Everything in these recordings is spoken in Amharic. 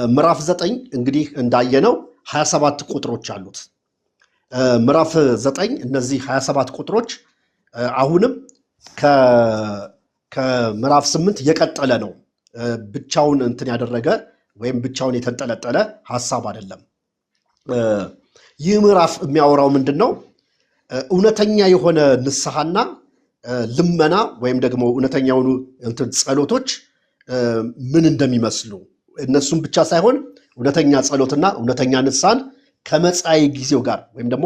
ምዕራፍ 9 እንግዲህ እንዳየነው 27 ቁጥሮች አሉት። ምዕራፍ 9 እነዚህ 27 ቁጥሮች አሁንም ከምዕራፍ 8 የቀጠለ ነው። ብቻውን እንትን ያደረገ ወይም ብቻውን የተንጠለጠለ ሐሳብ አይደለም። ይህ ምዕራፍ የሚያወራው ምንድነው? እውነተኛ የሆነ ንስሐና ልመና ወይም ደግሞ እውነተኛ የሆኑ እንትን ጸሎቶች ምን እንደሚመስሉ እነሱም ብቻ ሳይሆን እውነተኛ ጸሎትና እውነተኛ ንስሐን ከመጻኢ ጊዜው ጋር ወይም ደግሞ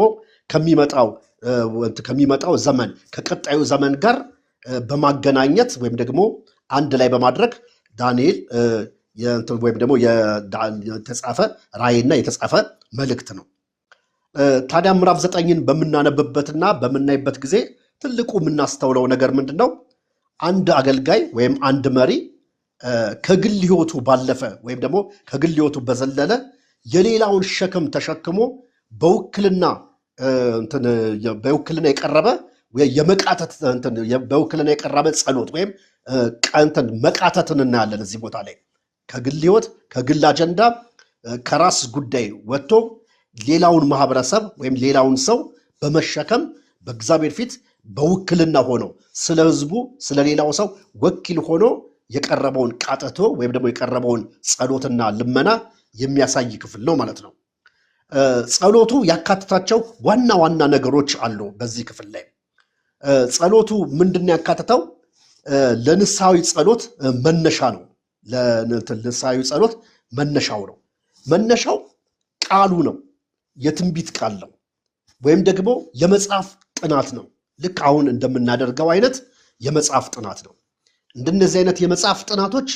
ከሚመጣው ዘመን ከቀጣዩ ዘመን ጋር በማገናኘት ወይም ደግሞ አንድ ላይ በማድረግ ዳንኤል ወይም ደግሞ የተጻፈ ራእይና የተጻፈ መልእክት ነው። ታዲያ ምዕራፍ 9ን በምናነብበትና በምናይበት ጊዜ ትልቁ የምናስተውለው ነገር ምንድነው? አንድ አገልጋይ ወይም አንድ መሪ ከግል ሕይወቱ ባለፈ ወይም ደግሞ ከግል ሕይወቱ በዘለለ የሌላውን ሸክም ተሸክሞ በውክልና የቀረበ በውክልና የቀረበ ጸሎት ወይም መቃተትን እናያለን። እዚህ ቦታ ላይ ከግል ሕይወት ከግል አጀንዳ ከራስ ጉዳይ ወጥቶ ሌላውን ማህበረሰብ ወይም ሌላውን ሰው በመሸከም በእግዚአብሔር ፊት በውክልና ሆኖ ስለ ህዝቡ ስለ ሌላው ሰው ወኪል ሆኖ የቀረበውን ቃጠቶ ወይም ደግሞ የቀረበውን ጸሎትና ልመና የሚያሳይ ክፍል ነው ማለት ነው። ጸሎቱ ያካተታቸው ዋና ዋና ነገሮች አሉ። በዚህ ክፍል ላይ ጸሎቱ ምንድን ያካተተው? ለንስሐዊ ጸሎት መነሻ ነው። ለንስሐዊ ጸሎት መነሻው ነው። መነሻው ቃሉ ነው። የትንቢት ቃል ነው፣ ወይም ደግሞ የመጽሐፍ ጥናት ነው። ልክ አሁን እንደምናደርገው አይነት የመጽሐፍ ጥናት ነው። እንደነዚህ አይነት የመጽሐፍ ጥናቶች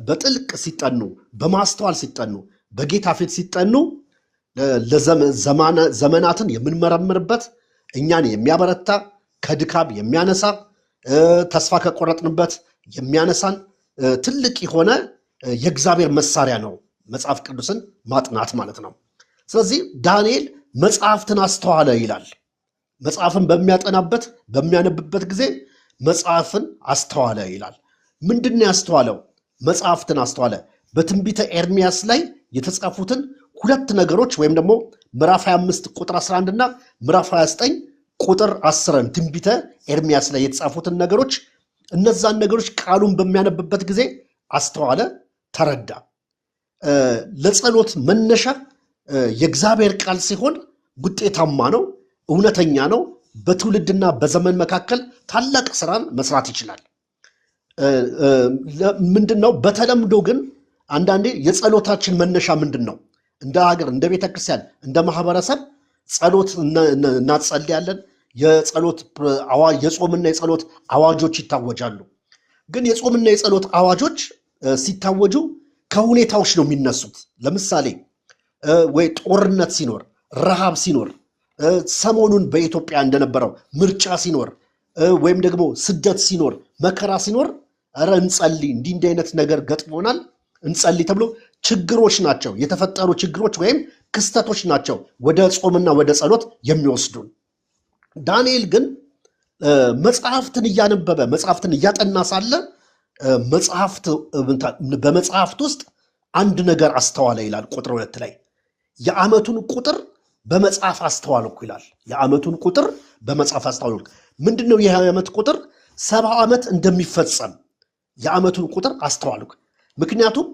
በጥልቅ ሲጠኑ፣ በማስተዋል ሲጠኑ፣ በጌታ ፊት ሲጠኑ ዘመናትን የምንመረምርበት እኛን የሚያበረታ ከድካም የሚያነሳ ተስፋ ከቆረጥንበት የሚያነሳን ትልቅ የሆነ የእግዚአብሔር መሳሪያ ነው መጽሐፍ ቅዱስን ማጥናት ማለት ነው። ስለዚህ ዳንኤል መጽሐፍትን አስተዋለ ይላል። መጽሐፍን በሚያነብበት ጊዜ መጽሐፍን አስተዋለ ይላል። ምንድን ነው ያስተዋለው? መጽሐፍትን አስተዋለ። በትንቢተ ኤርምያስ ላይ የተጻፉትን ሁለት ነገሮች ወይም ደግሞ ምዕራፍ 25 ቁጥር 11 እና ምዕራፍ 29 ቁጥር 10 ትንቢተ ኤርምያስ ላይ የተጻፉትን ነገሮች እነዛን ነገሮች ቃሉን በሚያነብበት ጊዜ አስተዋለ፣ ተረዳ። ለጸሎት መነሻ የእግዚአብሔር ቃል ሲሆን ውጤታማ ነው፣ እውነተኛ ነው። በትውልድና በዘመን መካከል ታላቅ ስራን መስራት ይችላል። ምንድነው? በተለምዶ ግን አንዳንዴ የጸሎታችን መነሻ ምንድን ነው? እንደ ሀገር፣ እንደ ቤተክርስቲያን፣ እንደ ማህበረሰብ ጸሎት እናጸልያለን። የጾምና የጸሎት አዋጆች ይታወጃሉ። ግን የጾምና የጸሎት አዋጆች ሲታወጁ ከሁኔታዎች ነው የሚነሱት። ለምሳሌ ወይ ጦርነት ሲኖር፣ ረሃብ ሲኖር፣ ሰሞኑን በኢትዮጵያ እንደነበረው ምርጫ ሲኖር፣ ወይም ደግሞ ስደት ሲኖር፣ መከራ ሲኖር ኧረ እንጸልይ፣ እንዲህ አይነት ነገር ገጥሞናል እንጸልይ ተብሎ ችግሮች ናቸው የተፈጠሩ ችግሮች ወይም ክስተቶች ናቸው ወደ ጾምና ወደ ጸሎት የሚወስዱን። ዳንኤል ግን መጽሐፍትን እያነበበ መጽሐፍትን እያጠና ሳለ በመጽሐፍት ውስጥ አንድ ነገር አስተዋለ ይላል። ቁጥር 2 ላይ የዓመቱን ቁጥር በመጽሐፍ አስተዋልኩ ይላል። የዓመቱን ቁጥር በመጽሐፍ አስተዋልኩ። ምንድነው ይህ ዓመት ቁጥር? 70 ዓመት እንደሚፈጸም የዓመቱን ቁጥር አስተዋልኩ። ምክንያቱም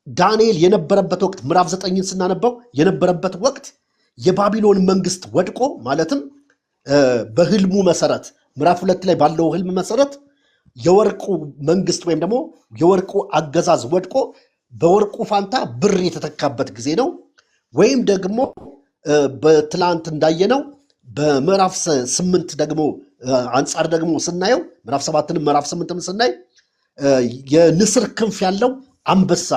ዳንኤል የነበረበት ወቅት ምዕራፍ 9ን ስናነበው የነበረበት ወቅት የባቢሎን መንግስት ወድቆ ማለትም በህልሙ መሰረት ምዕራፍ 2 ላይ ባለው ህልም መሰረት የወርቁ መንግስት ወይም ደግሞ የወርቁ አገዛዝ ወድቆ በወርቁ ፋንታ ብር የተተካበት ጊዜ ነው። ወይም ደግሞ በትላንት እንዳየነው በምዕራፍ 8 ደግሞ አንጻር ደግሞ ስናየው ምዕራፍ 7ንም ምዕራፍ 8ም ስናይ የንስር ክንፍ ያለው አንበሳ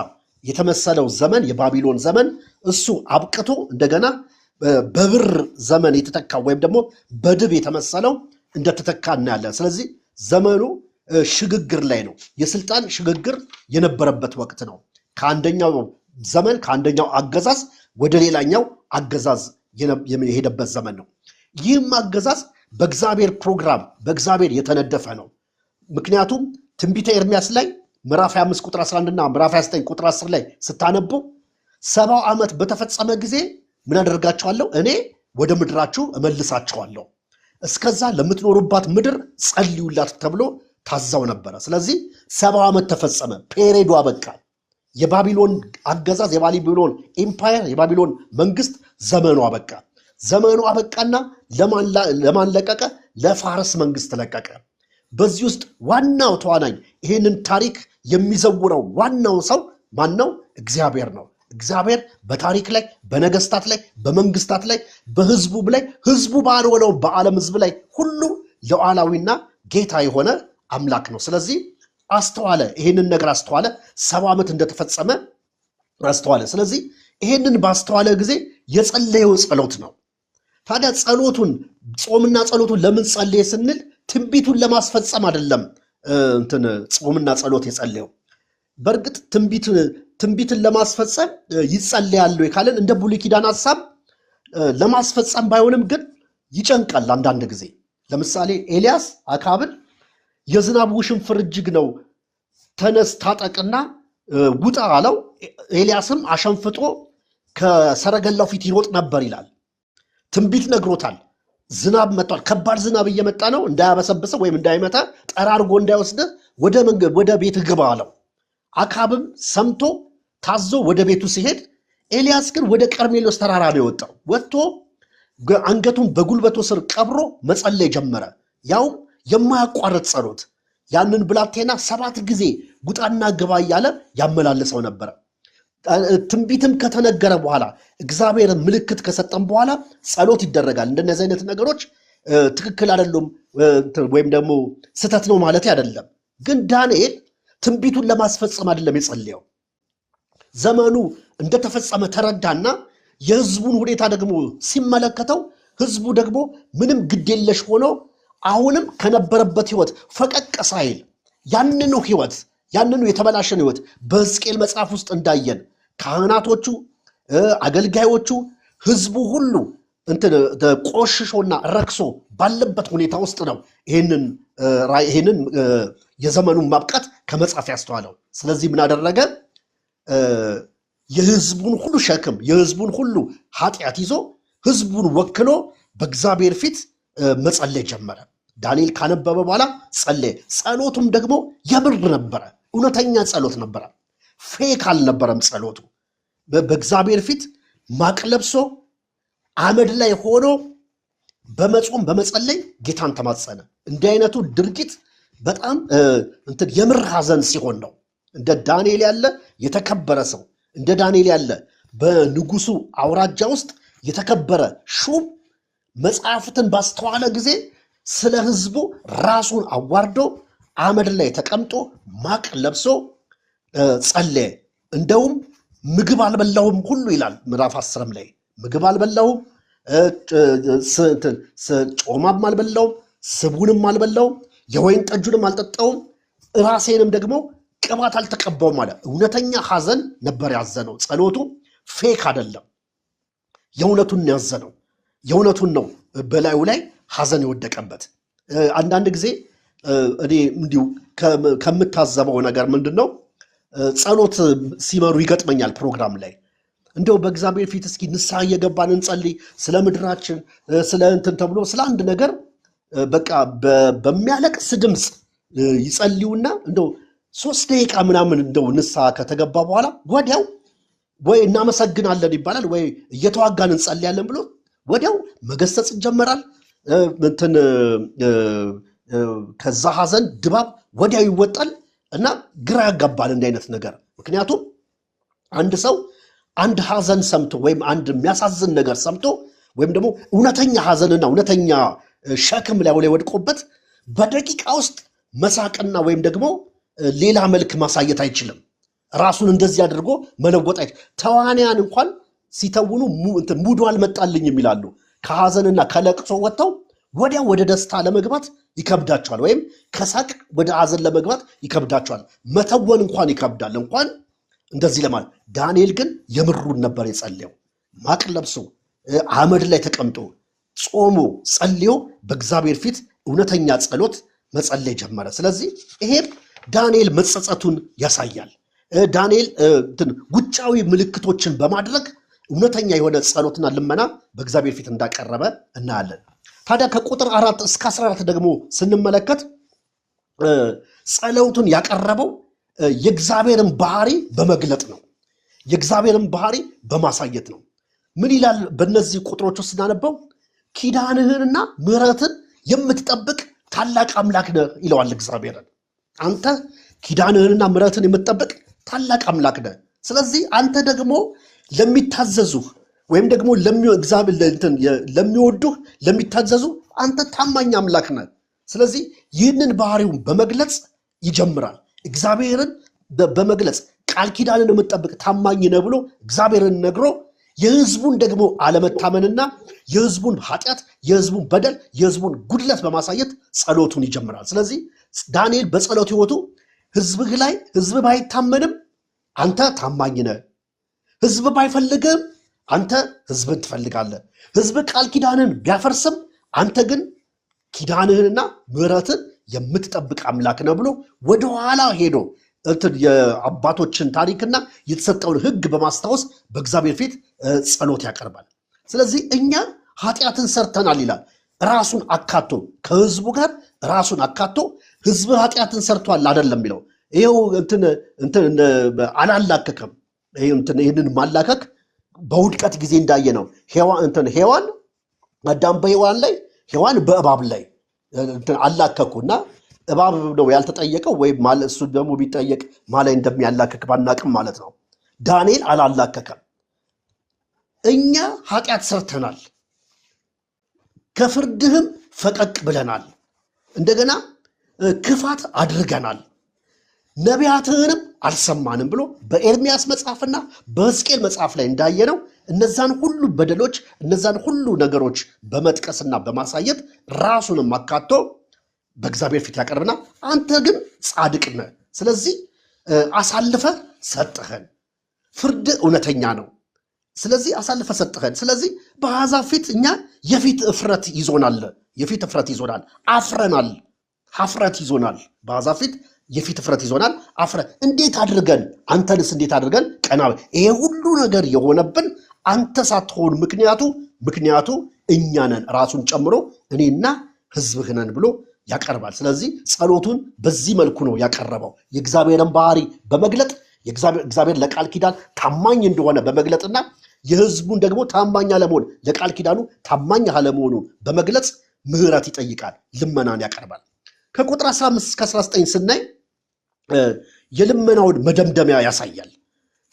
የተመሰለው ዘመን የባቢሎን ዘመን እሱ አብቅቶ እንደገና በብር ዘመን የተተካው ወይም ደግሞ በድብ የተመሰለው እንደተተካ እናያለን። ስለዚህ ዘመኑ ሽግግር ላይ ነው። የስልጣን ሽግግር የነበረበት ወቅት ነው። ከአንደኛው ዘመን ከአንደኛው አገዛዝ ወደ ሌላኛው አገዛዝ የሄደበት ዘመን ነው። ይህም አገዛዝ በእግዚአብሔር ፕሮግራም በእግዚአብሔር የተነደፈ ነው። ምክንያቱም ትንቢተ ኤርምያስ ላይ ምዕራፍ 25 ቁጥር 11 እና ምዕራፍ 29 ቁጥር 10 ላይ ስታነቡ 70 ዓመት በተፈጸመ ጊዜ ምን አደርጋቸዋለሁ? እኔ ወደ ምድራችሁ እመልሳቸዋለሁ፣ እስከዛ ለምትኖሩባት ምድር ጸልዩላት ተብሎ ታዛው ነበረ። ስለዚህ 70 ዓመት ተፈጸመ፣ ፔሬዱ አበቃ። የባቢሎን አገዛዝ፣ የባቢሎን ኤምፓየር፣ የባቢሎን መንግስት ዘመኑ አበቃ። ዘመኑ አበቃና ለማን ለቀቀ? ለፋርስ መንግስት ለቀቀ። በዚህ ውስጥ ዋናው ተዋናኝ ይህንን ታሪክ የሚዘውረው ዋናው ሰው ማን ነው? እግዚአብሔር ነው። እግዚአብሔር በታሪክ ላይ፣ በነገስታት ላይ፣ በመንግስታት ላይ፣ በህዝቡ ላይ፣ ህዝቡ ባልሆነው በዓለም ህዝብ ላይ ሁሉ ሉዓላዊና ጌታ የሆነ አምላክ ነው። ስለዚህ አስተዋለ፣ ይህንን ነገር አስተዋለ። 70 ዓመት እንደተፈጸመ አስተዋለ። ስለዚህ ይህንን ባስተዋለ ጊዜ የጸለየው ጸሎት ነው። ታዲያ ጸሎቱን፣ ጾምና ጸሎቱን ለምን ጸለየ ስንል ትንቢቱን ለማስፈጸም አይደለም። ጾምና ጸሎት የጸለየው በእርግጥ ትንቢትን ለማስፈጸም ይጸለያል ካለን እንደ ብሉይ ኪዳን ሐሳብ ለማስፈጸም ባይሆንም ግን ይጨንቃል አንዳንድ ጊዜ። ለምሳሌ ኤልያስ አክዓብን የዝናብ ውሽንፍር እጅግ ነው፣ ተነስ ታጠቅና ውጣ አለው። ኤልያስም አሸንፍጦ ከሰረገላው ፊት ይሮጥ ነበር ይላል። ትንቢት ነግሮታል። ዝናብ መጥቷል፣ ከባድ ዝናብ እየመጣ ነው፣ እንዳያበሰብሰ ወይም እንዳይመታ ጠራርጎ እንዳይወስድ ወደ ቤት ግባ አለው። አክዓብም ሰምቶ ታዞ ወደ ቤቱ ሲሄድ፣ ኤልያስ ግን ወደ ቀርሜሎስ ተራራ ነው የወጣው። ወጥቶ አንገቱን በጉልበቱ ስር ቀብሮ መጸለይ ጀመረ። ያውም የማያቋርጥ ጸሎት። ያንን ብላቴና 7 ጊዜ ውጣና ግባ እያለ ያመላለሰው ነበረ። ትንቢትም ከተነገረ በኋላ እግዚአብሔር ምልክት ከሰጠም በኋላ ጸሎት ይደረጋል። እንደነዚህ አይነት ነገሮች ትክክል አይደሉም ወይም ደግሞ ስህተት ነው ማለት አይደለም። ግን ዳንኤል ትንቢቱን ለማስፈጸም አይደለም የጸለየው። ዘመኑ እንደተፈጸመ ተረዳና የህዝቡን ሁኔታ ደግሞ ሲመለከተው ህዝቡ ደግሞ ምንም ግዴለሽ ሆኖ አሁንም ከነበረበት ህይወት ፈቀቅ ሳይል ያንኑ የተበላሸን ህይወት በሕዝቅኤል መጽሐፍ ውስጥ እንዳየን ካህናቶቹ፣ አገልጋዮቹ፣ ህዝቡ ሁሉ ቆሽሾና ረክሶ ባለበት ሁኔታ ውስጥ ነው ይህንን የዘመኑን ማብቃት ከመጽሐፍ ያስተዋለው። ስለዚህ ምን አደረገ? የህዝቡን ሁሉ ሸክም፣ የህዝቡን ሁሉ ኃጢአት ይዞ ህዝቡን ወክሎ በእግዚአብሔር ፊት መጸለይ ጀመረ። ዳንኤል ካነበበ በኋላ ጸለየ። ጸሎቱም ደግሞ የምር ነበረ፣ እውነተኛ ጸሎት ነበረ፣ ፌክ አልነበረም ጸሎቱ። በእግዚአብሔር ፊት ማቅ ለብሶ አመድ ላይ ሆኖ በመጾም በመጸለይ ጌታን ተማጸነ። እንዲህ አይነቱ ድርጊት በጣም የምር ሐዘን ሲሆን ነው። እንደ ዳንኤል ያለ የተከበረ ሰው፣ እንደ ዳንኤል ያለ በንጉሱ አውራጃ ውስጥ የተከበረ ሹም መጽሐፍትን ባስተዋለ ጊዜ ስለ ህዝቡ ራሱን አዋርዶ አመድ ላይ ተቀምጦ ማቅ ለብሶ ጸለየ። እንደውም ምግብ አልበላሁም ሁሉ ይላል ምዕራፍ 10 ላይ ምግብ አልበላሁም፣ ጮማም አልበላሁም፣ ስቡንም አልበላሁም፣ የወይን ጠጁንም አልጠጣውም፣ ራሴንም ደግሞ ቅባት አልተቀባውም አለ። እውነተኛ ሐዘን ነበር ያዘነው። ጸሎቱ ፌክ አይደለም፣ የእውነቱን ያዘነው፣ የእውነቱን ነው በላዩ ላይ ሐዘን የወደቀበት። አንዳንድ ጊዜ እኔ እንዲሁ ከምታዘበው ነገር ምንድን ነው፣ ጸሎት ሲመሩ ይገጥመኛል ፕሮግራም ላይ እንደው በእግዚአብሔር ፊት እስኪ ንስሐ እየገባን እንጸልይ ስለ ምድራችን ስለ ተብሎ ስለ አንድ ነገር በቃ በሚያለቅስ ድምፅ ይጸልዩና እንደው 3 ደቂቃ ምናምን እንደው ንስሐ ከተገባ በኋላ ወዲያው ወይ እናመሰግናለን ይባላል ወይ እየተዋጋን እንጸልያለን ብሎ ወዲያው መገሰጽ ይጀመራል። ከዛ ሐዘን ድባብ ወዲያው ይወጣል እና ግራ ያጋባል እንዲህ አይነት ነገር። ምክንያቱም አንድ ሰው አንድ ሐዘን ሰምቶ ወይም አንድ የሚያሳዝን ነገር ሰምቶ ወይም ደግሞ እውነተኛ ሐዘንና እውነተኛ ሸክም ላይ ወድቆበት በደቂቃ ውስጥ መሳቅና ወይም ደግሞ ሌላ መልክ ማሳየት አይችልም። ራሱን እንደዚህ አድርጎ መለወጥ አይችልም። ተዋንያን እንኳን ሲተውኑ ሙዱ አልመጣልኝም ይላሉ። ከሐዘንና ከለቅሶ ወጥተው ወዲያው ወደ ደስታ ለመግባት ይከብዳቸዋል፣ ወይም ከሳቅ ወደ ሐዘን ለመግባት ይከብዳቸዋል። መተወን እንኳን ይከብዳል፣ እንኳን እንደዚህ ለማለት። ዳንኤል ግን የምሩን ነበር የጸለየው። ማቅ ለብሶ አመድ ላይ ተቀምጦ ጾሞ ጸልዮ በእግዚአብሔር ፊት እውነተኛ ጸሎት መጸለይ ጀመረ። ስለዚህ ይሄ ዳንኤል መጸጸቱን ያሳያል። ዳንኤል ውጫዊ ምልክቶችን በማድረግ እውነተኛ የሆነ ጸሎትና ልመና በእግዚአብሔር ፊት እንዳቀረበ እናያለን። ታዲያ ከቁጥር 4 እስከ 14 ደግሞ ስንመለከት ጸሎቱን ያቀረበው የእግዚአብሔርን ባህሪ በመግለጥ ነው። የእግዚአብሔርን ባህሪ በማሳየት ነው። ምን ይላል? በእነዚህ ቁጥሮች ውስጥ ስናነበው ኪዳንህንና ምሕረትን የምትጠብቅ ታላቅ አምላክ ነህ ይለዋል እግዚአብሔርን። አንተ ኪዳንህንና ምሕረትን የምትጠብቅ ታላቅ አምላክ ነህ። ስለዚህ አንተ ደግሞ ለሚታዘዙህ ወይም ደግሞ ለሚወዱህ ለሚታዘዙ አንተ ታማኝ አምላክ ነህ። ስለዚህ ይህንን ባህሪውን በመግለጽ ይጀምራል። እግዚአብሔርን በመግለጽ ቃል ኪዳንን የምትጠብቅ ታማኝ ነህ ብሎ እግዚአብሔርን ነግሮ የህዝቡን ደግሞ አለመታመንና የህዝቡን ኃጢአት፣ የህዝቡን በደል፣ የህዝቡን ጉድለት በማሳየት ጸሎቱን ይጀምራል። ስለዚህ ዳንኤል በጸሎት ህይወቱ ህዝብህ ላይ ህዝብ ባይታመንም አንተ ታማኝ ነህ፣ ህዝብ ባይፈልግም አንተ ህዝብን ትፈልጋለህ፣ ህዝብ ቃል ኪዳንን ቢያፈርስም አንተ ግን ኪዳንህንና ምሕረትን የምትጠብቅ አምላክ ነህ ብሎ ወደኋላ ሄዶ የአባቶችን ታሪክና የተሰጠውን ህግ በማስታወስ በእግዚአብሔር ፊት ጸሎት ያቀርባል። ስለዚህ እኛ ኃጢአትን ሰርተናል ይላል። ራሱን አካቶ ከህዝቡ ጋር ራሱን አካቶ ህዝብ ኃጢአትን ሰርቷል አይደለም የሚለው። ይኸው አላላከከም። ይህንን ማላከክ በውድቀት ጊዜ እንዳየ ነው። ሔዋን አዳም በሔዋን ላይ፣ ሔዋን በእባብ ላይ አላከኩና እባብ ነው ያልተጠየቀው፣ ወይም እሱ ደግሞ ቢጠየቅ ማላይ እንደሚያላከክ ባናቅም ማለት ነው። ዳንኤል አላላከከም። እኛ ኃጢአት ሰርተናል፣ ከፍርድህም ፈቀቅ ብለናል፣ እንደገና ክፋት አድርገናል፣ ነቢያትህንም አልሰማንም ብሎ በኤርሚያስ መጽሐፍና በሕዝቅኤል መጽሐፍ ላይ እንዳየነው እነዛን ሁሉ በደሎች እነዛን ሁሉ ነገሮች በመጥቀስና በማሳየት ራሱንም አካቶ በእግዚአብሔር ፊት ያቀርብና አንተ ግን ጻድቅ ነህ፣ ስለዚህ አሳልፈ ሰጠኸን፣ ፍርድ እውነተኛ ነው፣ ስለዚህ አሳልፈ ሰጠኸን። ስለዚህ በአሕዛብ ፊት እኛ የፊት እፍረት ይዞናል፣ አፍረናል፣ ሀፍረት ይዞናል። በአሕዛብ ፊት የፊት እፍረት ይዞናል፣ እንዴት አድርገን አንተንስ እንዴት አድርገን ቀና። ይሄ ሁሉ ነገር የሆነብን አንተ ሳትሆን ምክንያቱ እኛ ነን፣ ራሱን ጨምሮ እኔና ህዝብህ ነን ብሎ ያቀርባል። ስለዚህ ጸሎቱን በዚህ መልኩ ነው ያቀረበው። የእግዚአብሔርን ባህሪ በመግለጥ እግዚአብሔር ለቃል ኪዳን ታማኝ እንደሆነ በመግለጥና የህዝቡን ደግሞ ታማኝ አለመሆን ለቃል ኪዳኑ ታማኝ አለመሆኑን በመግለጽ ምህረት ይጠይቃል፣ ልመናን ያቀርባል። ከቁጥር 15 እስከ 19 ስናይ የልመናውን መደምደሚያ ያሳያል።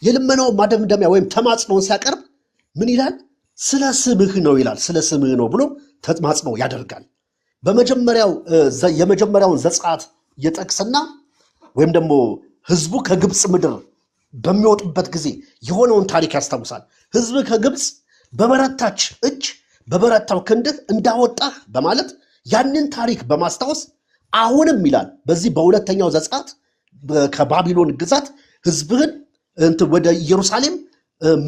የልመናውን ማደምደሚያ ወይም ተማጽኖውን ሲያቀርብ ምን ይላል? ስለ ስምህ ነው ይላል። ስለ ስምህ ነው ብሎ ተማጽኖ ያደርጋል። የመጀመሪያውን ዘጸአት የጠቅስና ወይም ደግሞ ህዝቡ ከግብፅ ምድር በሚወጡበት ጊዜ የሆነውን ታሪክ ያስታውሳል። ህዝብ ከግብፅ በበረታች እጅ በበረታው ክንድህ እንዳወጣህ በማለት ያንን ታሪክ በማስታወስ አሁንም ይላል በዚህ በሁለተኛው ዘጸአት ከባቢሎን ግዛት ህዝብህን ወደ ኢየሩሳሌም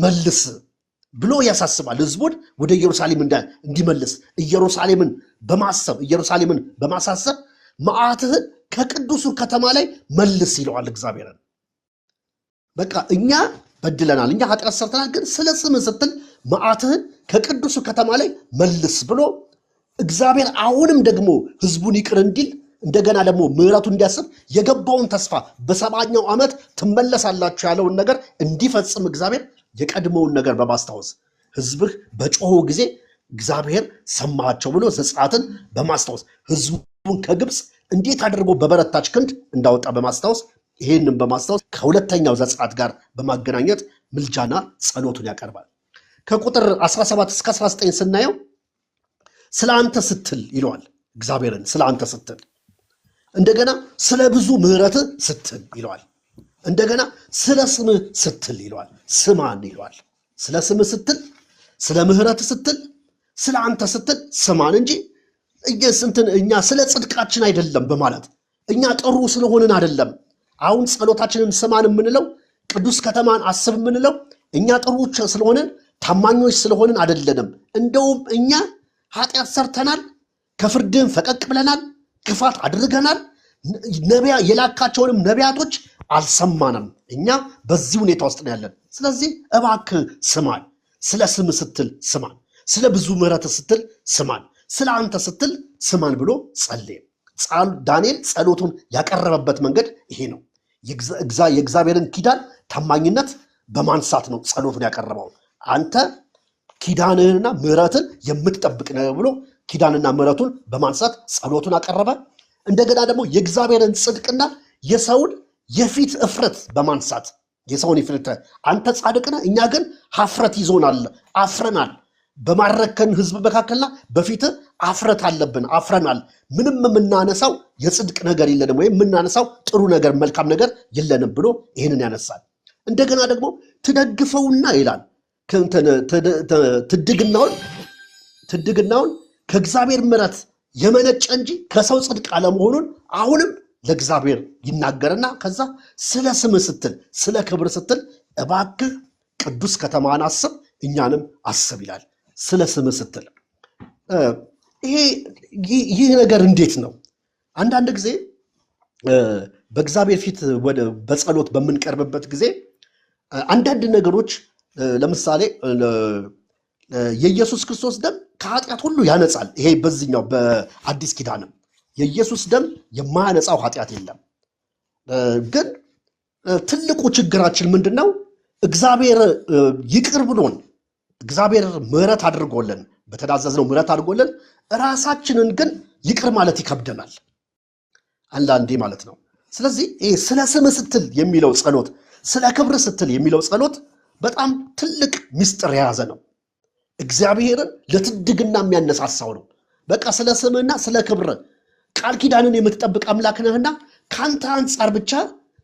መልስ ብሎ ያሳስባል። ህዝቡን ወደ ኢየሩሳሌም እንዲመልስ ኢየሩሳሌምን በማሳሰብ መዓትህን ከቅዱሱ ከተማ ላይ መልስ ይለዋል እግዚአብሔርን። በቃ እኛ በድለናል፣ እኛ ኃጢአት ሰርተናል፣ ግን ስለ ስምህ ስትል መዓትህን ከቅዱሱ ከተማ ላይ መልስ ብሎ እግዚአብሔር አሁንም ደግሞ ህዝቡን ይቅር እንዲል እንደገና ደግሞ ምህረቱ እንዲያስብ የገባውን ተስፋ በሰባኛው ዓመት ትመለሳላችሁ ያለውን ነገር እንዲፈጽም እግዚአብሔር የቀድሞውን ነገር በማስታወስ ህዝብህ በጮሁ ጊዜ እግዚአብሔር ሰማቸው ብሎ ዘጸአትን በማስታወስ ህዝቡን ከግብፅ እንዴት አድርጎ በበረታች ክንድ እንዳወጣ በማስታወስ ይህንን በማስታወስ ከሁለተኛው ዘጸአት ጋር በማገናኘት ምልጃና ጸሎቱን ያቀርባል። ከቁጥር 17 እስከ 19 ስናየው ስለ አንተ ስትል ይለዋል እግዚአብሔርን። ስለ አንተ ስትል እንደገና ስለ ብዙ ምህረት ስትል ይለዋል። እንደገና ስለ ስምህ ስትል ይለዋል። ስማን ይለዋል። ስለ ስምህ ስትል፣ ስለ ምህረት ስትል፣ ስለ አንተ ስትል ስማን እንጂ እኛ ስለ ጽድቃችን አይደለም በማለት እኛ ጥሩ ስለሆንን አይደለም። አሁን ጸሎታችንን ስማን የምንለው ቅዱስ ከተማን አስብ የምንለው እኛ ጥሩ ስለሆንን ታማኞች ስለሆንን አይደለንም። እንደውም እኛ ኃጢአት ሰርተናል፣ ከፍርድን ፈቀቅ ብለናል፣ ክፋት አድርገናል። ነቢያ የላካቸውንም ነቢያቶች አልሰማንም። እኛ በዚህ ሁኔታ ውስጥ ነው ያለን። ስለዚህ እባክህ ስማን፣ ስለ ስም ስትል ስማን፣ ስለ ብዙ ምሕረት ስትል ስማን፣ ስለ አንተ ስትል ስማን ብሎ ጸለየ። ዳንኤል ጸሎቱን ያቀረበበት መንገድ ይሄ ነው። የእግዚአብሔርን ኪዳን ታማኝነት በማንሳት ነው ጸሎቱን ያቀረበው። አንተ ኪዳንህንና ምሕረትን የምትጠብቅ ነው ብሎ ኪዳንና ምሕረቱን በማንሳት ጸሎቱን አቀረበ። እንደገና ደግሞ የእግዚአብሔርን ጽድቅና የሰውን የፊት እፍረት በማንሳት የሰውን ይፍረት አንተ ጻድቅ ነህ፣ እኛ ግን ሀፍረት ይዞናል፣ አፍረናል። በማረከን ህዝብ መካከልና በፊት አፍረት አለብን፣ አፍረናል። ምንም የምናነሳው የጽድቅ ነገር የለንም፣ ወይም የምናነሳው ጥሩ ነገር መልካም ነገር የለንም ብሎ ይህንን ያነሳል። እንደገና ደግሞ ትደግፈውና ይላል ትድግናውን ከእግዚአብሔር ምሕረት የመነጨ እንጂ ከሰው ጽድቅ አለመሆኑን አሁንም ለእግዚአብሔር ይናገርና ከዛ ስለ ስም ስትል ስለ ክብር ስትል እባክህ ቅዱስ ከተማን አስብ እኛንም አስብ ይላል። ስለ ስም ስትል ይህ ነገር እንዴት ነው? አንዳንድ ጊዜ በእግዚአብሔር ፊት በጸሎት በምንቀርብበት ጊዜ አንዳንድ ነገሮች ለምሳሌ የኢየሱስ ክርስቶስ ደም ከኃጢአት ሁሉ ያነጻል። ይሄ በዚህኛው በአዲስ ኪዳንም የኢየሱስ ደም የማያነጻው ኃጢአት የለም። ግን ትልቁ ችግራችን ምንድን ነው? እግዚአብሔር ይቅር ብሎን እግዚአብሔር ምሕረት አድርጎልን በተናዘዝነው ምሕረት አድርጎልን ራሳችንን ግን ይቅር ማለት ይከብደናል አንዳንዴ ማለት ነው። ስለዚህ ስለ ስም ስትል የሚለው ጸሎት፣ ስለ ክብር ስትል የሚለው ጸሎት በጣም ትልቅ ምስጢር የያዘ ነው። እግዚአብሔርን ለትድግና የሚያነሳሳው ነው። በቃ ስለ ስምና ስለ ክብር ቃል ኪዳንን የምትጠብቅ አምላክ ነህና ከአንተ አንጻር ብቻ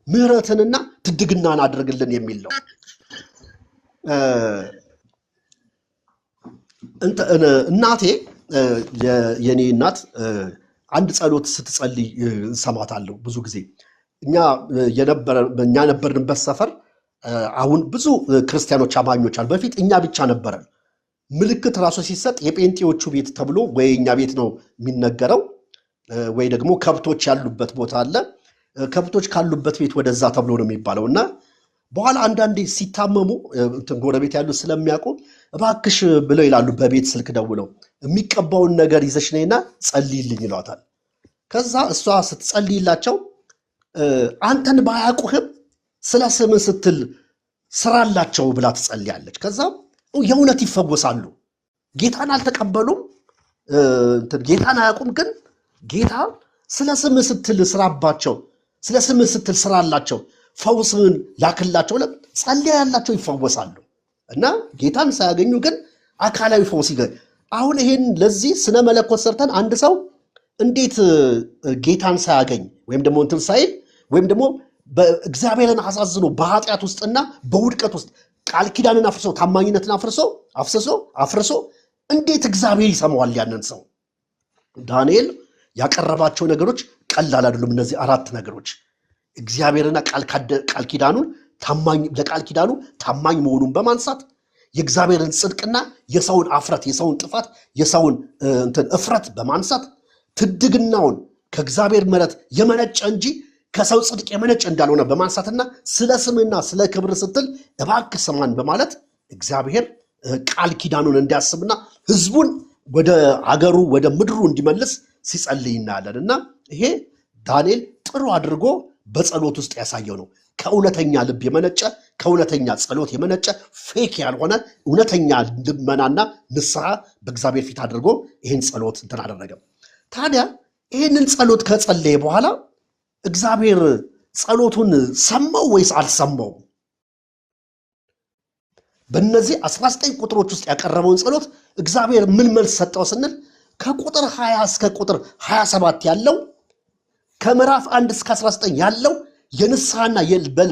ምሕረትንና ትድግናን አድርግልን የሚል ነው። እናቴ የኔ እናት አንድ ጸሎት ስትጸልይ እንሰማታለሁ ብዙ ጊዜ። እኛ ነበርንበት ሰፈር አሁን ብዙ ክርስቲያኖች አማኞች አሉ። በፊት እኛ ብቻ ነበረን። ምልክት ራሱ ሲሰጥ የጴንጤዎቹ ቤት ተብሎ ወይ እኛ ቤት ነው የሚነገረው፣ ወይ ደግሞ ከብቶች ያሉበት ቦታ አለ፣ ከብቶች ካሉበት ቤት ወደዛ ተብሎ ነው የሚባለው። እና በኋላ አንዳንዴ ሲታመሙ ጎረቤት ያሉት ስለሚያውቁ እባክሽ ብለው ይላሉ። በቤት ስልክ ደውለው የሚቀባውን ነገር ይዘሽ ነይና ጸልይልኝ ይሏታል። ከዛ እሷ ስትጸልይላቸው አንተን ባያውቁህም ስለ ስምህ ስትል ስራላቸው ብላ ትጸልያለች። ከዛ የእውነት ይፈወሳሉ። ጌታን አልተቀበሉም፣ ጌታን አያውቁም። ግን ጌታ ስለ ስምህ ስትል ስራባቸው፣ ስለ ስምህ ስትል ስራላቸው፣ ፈውስን ላክላቸው ብለን ጸልያ ያላቸው ይፈወሳሉ። እና ጌታን ሳያገኙ ግን አካላዊ ፈውስ ይገኝ። አሁን ይሄን ለዚህ ስነ መለኮት ሰርተን አንድ ሰው እንዴት ጌታን ሳያገኝ ወይም ደግሞ እንትን ሳይል ወይም ደግሞ በእግዚአብሔርን አሳዝኖ በኃጢአት ውስጥና በውድቀት ውስጥ ቃል ኪዳንን አፍርሶ ታማኝነትን አፍርሶ እንዴት እግዚአብሔር ይሰማዋል ያንን ሰው? ዳንኤል ያቀረባቸው ነገሮች ቀላል አይደሉም። እነዚህ አራት ነገሮች እግዚአብሔርና ቃል ኪዳኑን ለቃል ኪዳኑ ታማኝ መሆኑን በማንሳት የእግዚአብሔርን ጽድቅና የሰውን አፍረት፣ የሰውን ጥፋት፣ የሰውን እፍረት በማንሳት ትድግናውን ከእግዚአብሔር ምሕረት የመነጨ እንጂ ከሰው ጽድቅ የመነጨ እንዳልሆነ በማንሳትና ስለ ስምና ስለ ክብር ስትል እባክህ ስማን በማለት እግዚአብሔር ቃል ኪዳኑን እንዲያስብና ህዝቡን ወደ አገሩ ወደ ምድሩ እንዲመልስ ሲጸልይ እናያለን። እና ይሄ ዳንኤል ጥሩ አድርጎ በጸሎት ውስጥ ያሳየው ነው። ከእውነተኛ ልብ የመነጨ ከእውነተኛ ጸሎት የመነጨ ፌክ ያልሆነ እውነተኛ ልመናና ንስሐ በእግዚአብሔር ፊት አድርጎ ይህን ጸሎት እንትን አደረገ። ታዲያ ይህንን ጸሎት ከጸለየ በኋላ እግዚአብሔር ጸሎቱን ሰማው ወይስ አልሰማው? በእነዚህ 19 ቁጥሮች ውስጥ ያቀረበውን ጸሎት እግዚአብሔር ምን መልስ ሰጠው ስንል ከቁጥር 20 እስከ ቁጥር 27 ያለው ከምዕራፍ 1 እስከ 19 ያለው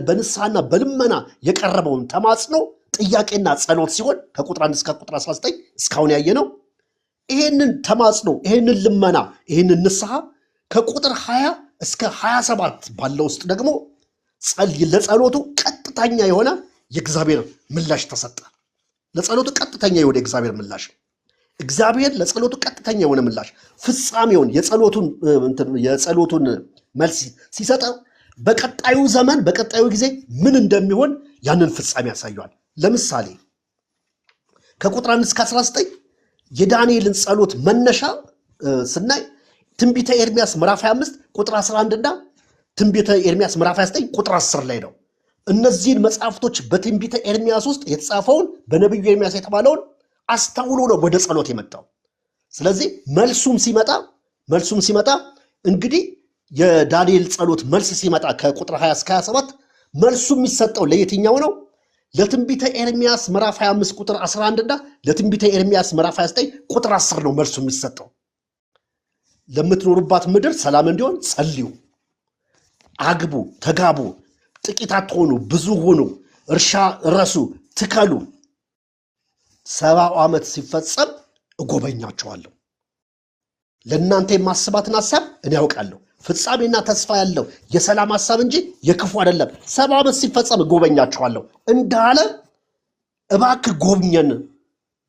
በንስሐና በልመና የቀረበውን ተማጽኖ ጥያቄና ጸሎት ሲሆን ከቁጥር 1 እስከ ቁጥር 19 እስካሁን ያየነው ይሄንን ተማጽኖ፣ ይሄንን ልመና፣ ይሄንን ንስሐ ከቁጥር 20 እስከ 27 ባለው ውስጥ ደግሞ ለጸሎቱ ቀጥተኛ የሆነ የእግዚአብሔር ምላሽ ተሰጠ። ለጸሎቱ ቀጥተኛ የሆነ የእግዚአብሔር ምላሽ እግዚአብሔር ለጸሎቱ ቀጥተኛ የሆነ ምላሽ ፍጻሜውን የጸሎቱን መልስ ሲሰጠው በቀጣዩ ዘመን በቀጣዩ ጊዜ ምን እንደሚሆን ያንን ፍጻሜ ያሳያል። ለምሳሌ ከቁጥር 1 እስከ 19 የዳንኤልን ጸሎት መነሻ ስናይ ትንቢተ ኤርምያስ ምዕራፍ 25 ቁጥር 11 እና ትንቢተ ኤርምያስ ምዕራፍ 29 ቁጥር 10 ላይ ነው። እነዚህን መጽሐፍቶች በትንቢተ ኤርምያስ ውስጥ የተጻፈውን በነቢዩ ኤርምያስ የተባለውን አስተውሎ ነው ወደ ጸሎት የመጣው። ስለዚህ መልሱም ሲመጣ እንግዲህ የዳንኤል ጸሎት መልስ ሲመጣ ከቁጥር 20 እስከ 27 መልሱ የሚሰጠው ለየትኛው ነው? ለትንቢተ ኤርምያስ ምዕራፍ 25 ቁጥር 11 እና ለትንቢተ ኤርምያስ ምዕራፍ 29 ቁጥር 10 ነው መልሱ የሚሰጠው። ለምትኖሩባት ምድር ሰላም እንዲሆን ጸልዩ፣ አግቡ፣ ተጋቡ፣ ጥቂት አትሆኑ፣ ብዙ ሁኑ፣ እርሻ ረሱ፣ ትከሉ። 70 ዓመት ሲፈጸም እጎበኛቸዋለሁ። ለእናንተ የማስባትን ሐሳብ እኔ ያውቃለሁ፣ ፍጻሜና ተስፋ ያለው የሰላም ሐሳብ እንጂ የክፉ አይደለም። 70 ዓመት ሲፈጸም እጎበኛቸዋለሁ እንዳለ እባክህ ጎብኘን፣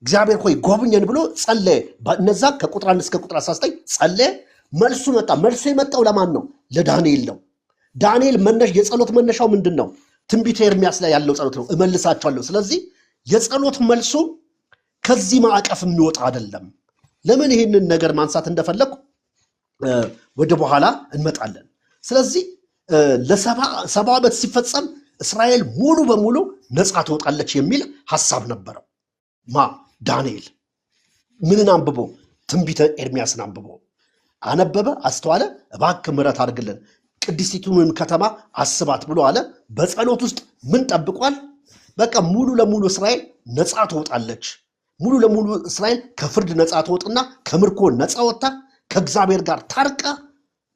እግዚአብሔር ሆይ ጎብኘን ብሎ ጸለየ። እነዛ ከቁጥር 1 እስከ ቁጥር 19 ጸለየ። መልሱ መጣ። መልሱ የመጣው ለማን ነው? ለዳንኤል ነው። ዳንኤል የጸሎት መነሻው ምንድን ነው? ትንቢተ ኤርምያስ ላይ ያለው ጸሎት ነው። እመልሳቸዋለሁ። ስለዚህ የጸሎት መልሱ ከዚህ ማዕቀፍ የሚወጣ አይደለም። ለምን ይህንን ነገር ማንሳት እንደፈለግኩ ወደ በኋላ እንመጣለን። ስለዚህ ለ70 ዓመት ሲፈጸም እስራኤል ሙሉ በሙሉ ነፃ ትወጣለች የሚል ሐሳብ ነበረው። ዳንኤል ምንን አንብቦ? ትንቢተ ኤርምያስን አንብቦ አነበበ፣ አስተዋለ። እባክህ ምሕረት አድርግልን፣ ቅድስቲቱን ከተማ አስባት ብሎ አለ። በጸሎት ውስጥ ምን ጠብቋል? በቃ ሙሉ ለሙሉ እስራኤል ነፃ ትወጣለች። ሙሉ ለሙሉ እስራኤል ከፍርድ ነፃ ትወጥና ከምርኮ ነፃ ወጥታ ከእግዚአብሔር ጋር ታርቃ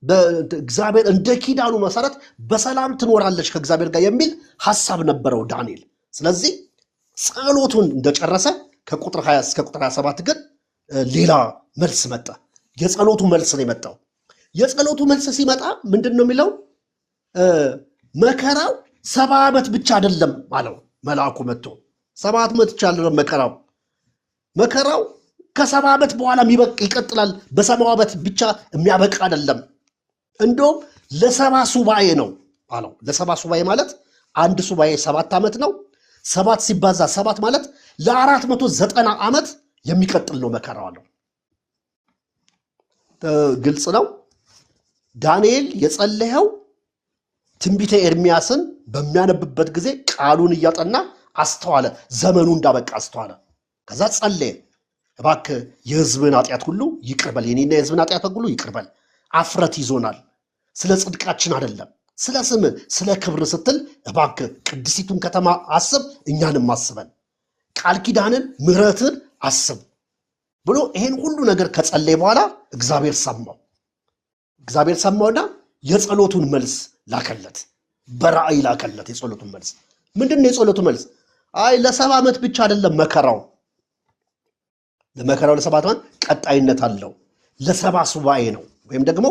በእግዚአብሔር እንደ ኪዳኑ መሰረት በሰላም ትኖራለች ከእግዚአብሔር ጋር የሚል ሐሳብ ነበረው ዳንኤል። ስለዚህ ጸሎቱን እንደጨረሰ ከቁጥር 20 እስከ ቁጥር 27 ግን ሌላ መልስ መጣ። የጸሎቱ መልስ ነው የመጣው። የጸሎቱ መልስ ሲመጣ ምንድን ነው የሚለው? መከራው 70 ዓመት ብቻ አይደለም አለው መልአኩ መጥቶ። 70 ዓመት ብቻ አይደለም መከራው ከ70 ዓመት በኋላ ይቀጥላል። በ70 ዓመት ብቻ የሚያበቃ አይደለም። እንደውም ለ70 ሱባኤ ነው አለው። ለ70 ሱባኤ ማለት አንድ ሱባኤ 7 ዓመት ነው። 7 ሲባዛ 7 ማለት ለ490 ዓመት የሚቀጥል ነው መከራው አለው። ግልጽ ነው። ዳንኤል የጸለየው ትንቢተ ኤርምያስን በሚያነብበት ጊዜ ቃሉን እያጠና አስተዋለ። ዘመኑ እንዳበቃ አስተዋለ። ከዛ ጸለየ፣ እባክህ የሕዝብን ኃጢአት ሁሉ ይቅርበል፣ የኔና የሕዝብን ኃጢአት ሁሉ ይቅርበል። አፍረት ይዞናል፣ ስለ ጽድቃችን አይደለም፣ ስለ ስም ስለ ክብር ስትል እባክህ ቅድስቲቱን ከተማ አስብ፣ እኛንም አስበን፣ ቃል ኪዳንን ምሕረትን አስብ ብሎ ይሄን ሁሉ ነገር ከጸለየ በኋላ እግዚአብሔር ሰማውና የጸሎቱን መልስ ላከለት። በራእይ ላከለት የጸሎቱን መልስ። ምንድን ነው የጸሎቱ መልስ? አይ ለ70 ዓመት ብቻ አይደለም መከራው። ለመከራው ለ7 ዓመት ቀጣይነት አለው። ለ70 ሱባኤ ነው፣ ወይም ደግሞ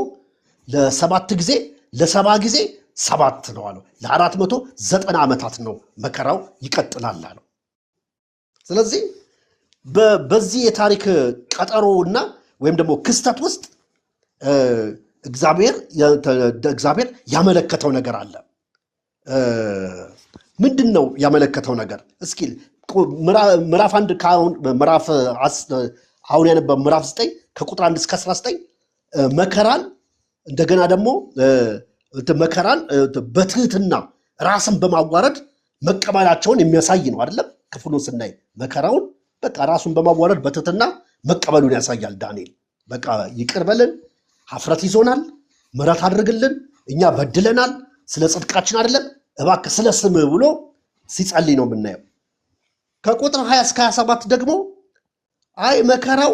ለ7 ጊዜ ለ70 ጊዜ 7 ነው አለው። ለ490 ዓመታት ነው መከራው ይቀጥላል አለው። ስለዚህ በዚህ የታሪክ ቀጠሮና ወይም ደግሞ ክስተት ውስጥ እግዚአብሔር ያመለከተው ነገር አለ። ምንድን ነው ያመለከተው ነገር? እስኪ ምዕራፍ 1 አሁን ያነበብነው ምዕራፍ 9 ከቁጥር 1 እስከ 19 መከራን እንደገና ደግሞ መከራን በትህትና ራስን በማዋረድ መቀበላቸውን የሚያሳይ ነው አይደለም? ክፍሉን ስናይ መከራውን በቃ ራሱን በማዋረድ በትህትና መቀበሉን ያሳያል። ዳንኤል በቃ ይቅር በለን፣ ሀፍረት ይዞናል፣ ምሕረት አድርግልን፣ እኛ በድለናል፣ ስለ ጽድቃችን አይደለም፣ እባክህ ስለ ስምህ ብሎ ሲጸልይ ነው የምናየው። ከቁጥር 20 እስከ 27 ደግሞ አይ መከራው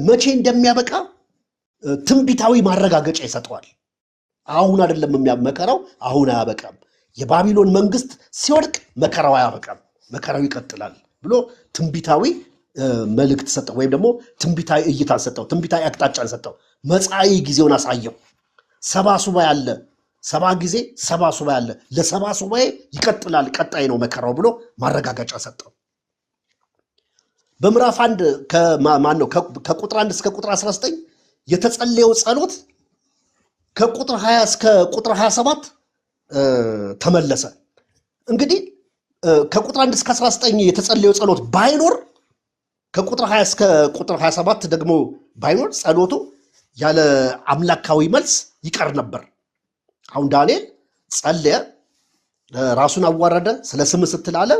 መቼ እንደሚያበቃ ትንቢታዊ ማረጋገጫ ይሰጠዋል። አሁን አይደለም መከራው አሁን አያበቃም። የባቢሎን መንግስት ሲወድቅ መከራው አያበቃም፣ መከራው ይቀጥላል ብሎ ትንቢታዊ መልእክት ሰጠው፣ ወይም ደግሞ ትንቢታዊ እይታ ሰጠው፣ ትንቢታዊ አቅጣጫ ሰጠው። መጻኢ ጊዜውን አሳየው። 70 ሱባኤ አለ፣ 70 ጊዜ 70 ሱባኤ አለ። ለ70 ሱባኤ ይቀጥላል፣ ቀጣይ ነው መከራው ብሎ ማረጋገጫ ሰጠው። በምዕራፍ 1 ከማን ነው ከቁጥር 1 እስከ ቁጥር 19 የተጸለየው ጸሎት ከቁጥር 20 እስከ ቁጥር 27 ተመለሰ። እንግዲህ ከቁጥር 1 እስከ 19 የተጸለየው ጸሎት ባይኖር ከቁጥር 20 እስከ ቁጥር 27 ደግሞ ባይኖር ጸሎቱ ያለ አምላካዊ መልስ ይቀር ነበር። አሁን ዳንኤል ጸለየ፣ ራሱን አዋረደ፣ ስለ ስም ስትላለ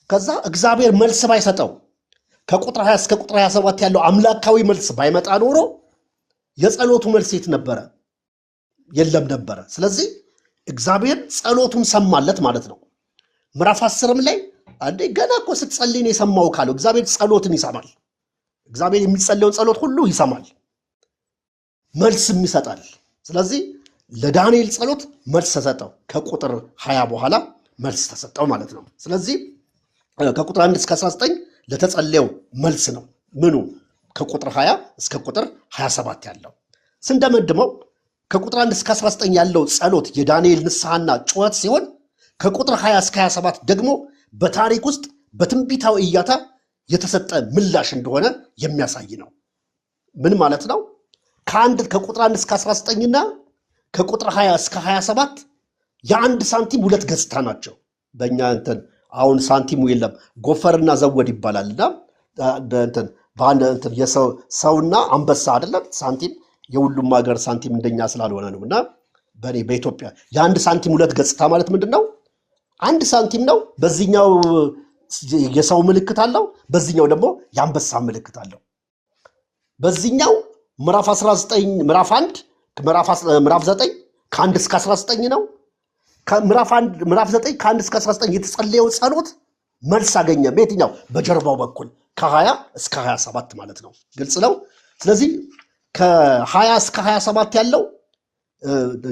ከዛ እግዚአብሔር መልስ ባይሰጠው ከቁጥር 20 እስከ ቁጥር 27 ያለው አምላካዊ መልስ ባይመጣ ኖሮ የጸሎቱ መልስ የት ነበረ? የለም ነበረ። ስለዚህ እግዚአብሔር ጸሎቱን ሰማለት ማለት ነው። ምዕራፍ 10ም ላይ አንዴ ገና እኮ ስትጸልይ ነው የሰማው ካለው እግዚአብሔር ጸሎትን ይሰማል። እግዚአብሔር የሚጸልየውን ጸሎት ሁሉ ይሰማል፣ መልስም ይሰጣል። ስለዚህ ለዳንኤል ጸሎት መልስ ተሰጠው። ከቁጥር 20 በኋላ መልስ ተሰጠው ማለት ነው። ስለዚህ ከቁጥር 1 እስከ 19 ለተጸለየው መልስ ነው። ምኑ? ከቁጥር 20 እስከ ቁጥር 27 ያለው ስንደመድመው ከቁጥር 1 እስከ 19 ያለው ጸሎት የዳንኤል ንስሐና ጩኸት ሲሆን ከቁጥር 20 እስከ 27 ደግሞ በታሪክ ውስጥ በትንቢታዊ እይታ የተሰጠ ምላሽ እንደሆነ የሚያሳይ ነው። ምን ማለት ነው? ከቁጥር 1 እስከ 19 እና ከቁጥር 20 እስከ 27 የአንድ ሳንቲም ሁለት ገጽታ ናቸው። በእኛ እንትን አሁን ሳንቲሙ የለም ጎፈርና ዘወድ ይባላልና እንትን በአንድ እንትን የሰውና አንበሳ አይደለም ሳንቲም የሁሉም ሀገር ሳንቲም እንደኛ ስላልሆነ ነውና በኢትዮጵያ የአንድ ሳንቲም ሁለት ገጽታ ማለት ምንድነው? አንድ ሳንቲም ነው። በዚህኛው የሰው ምልክት አለው፣ በዚህኛው ደግሞ የአንበሳ ምልክት አለው። በዚህኛው ምዕራፍ 19 ምዕራፍ 1 ምዕራፍ 9 ከ1 እስከ 19 ነው። ምዕራፍ 9 ከ1 እስከ 19 የተጸለየው ጸሎት መልስ አገኘ። በየትኛው? በጀርባው በኩል ከ20 እስከ 27 ማለት ነው። ግልጽ ነው። ስለዚህ ከ20 እስከ 27 ያለው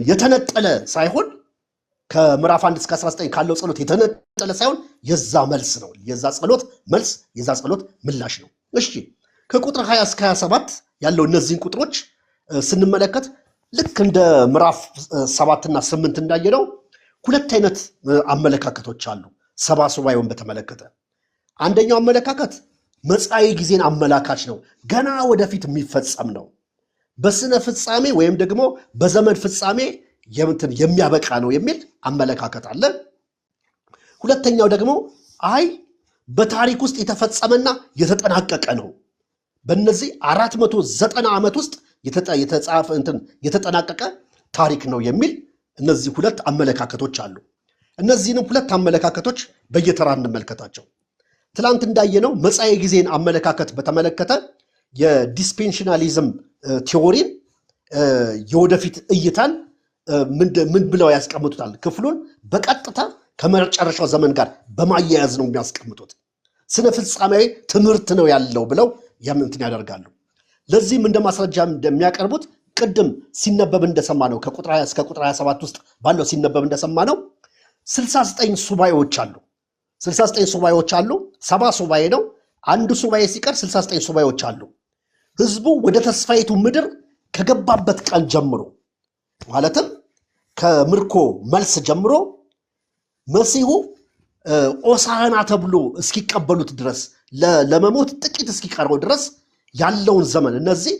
የተነጠለ ሳይሆን ከምዕራፍ 1 እስከ 19 ካለው ጸሎት የተነጠለ ሳይሆን የዛ መልስ ነው። የዛ ጸሎት መልስ፣ የዛ ጸሎት ምላሽ ነው። እሺ ከቁጥር 20 እስከ 27 ያለው እነዚህን ቁጥሮች ስንመለከት ልክ እንደ ምዕራፍ 7 እና 8 እንዳየነው ሁለት አይነት አመለካከቶች አሉ። ሰባ ሱባኤውን በተመለከተ አንደኛው አመለካከት መጻኢ ጊዜን አመላካች ነው፣ ገና ወደፊት የሚፈጸም ነው፣ በስነ ፍጻሜ ወይም ደግሞ በዘመን ፍጻሜ የሚያበቃ ነው የሚል አመለካከት አለ። ሁለተኛው ደግሞ አይ በታሪክ ውስጥ የተፈጸመና የተጠናቀቀ ነው፣ በእነዚህ 490 ዓመት ውስጥ የተጠናቀቀ ታሪክ ነው የሚል እነዚህ ሁለት አመለካከቶች አሉ። እነዚህንም ሁለት አመለካከቶች በየተራ እንመልከታቸው። ትላንት እንዳየነው መጻኢ ጊዜን አመለካከት በተመለከተ የዲስፔንሽናሊዝም ቲዎሪን የወደፊት እይታን ምን ብለው ያስቀምጡታል? ክፍሉን በቀጥታ ከመጨረሻው ዘመን ጋር በማያያዝ ነው የሚያስቀምጡት። ስነ ፍጻሜያዊ ትምህርት ነው ያለው ብለው ያምንትን ያደርጋሉ። ለዚህም እንደ ማስረጃ እንደሚያቀርቡት ቅድም ሲነበብ እንደሰማ ነው ከቁጥር 20 እስከ ቁጥር 27 ውስጥ ባለው ሲነበብ እንደሰማ ነው 69 ሱባኤዎች አሉ። 69 ሱባኤዎች አሉ። 70 ሱባኤ ነው። አንዱ ሱባኤ ሲቀር 69 ሱባኤዎች አሉ። ህዝቡ ወደ ተስፋይቱ ምድር ከገባበት ቀን ጀምሮ ማለትም ከምርኮ መልስ ጀምሮ መሲሁ ኦሳና ተብሎ እስኪቀበሉት ድረስ ለመሞት ጥቂት እስኪቀረው ድረስ ያለውን ዘመን እነዚህ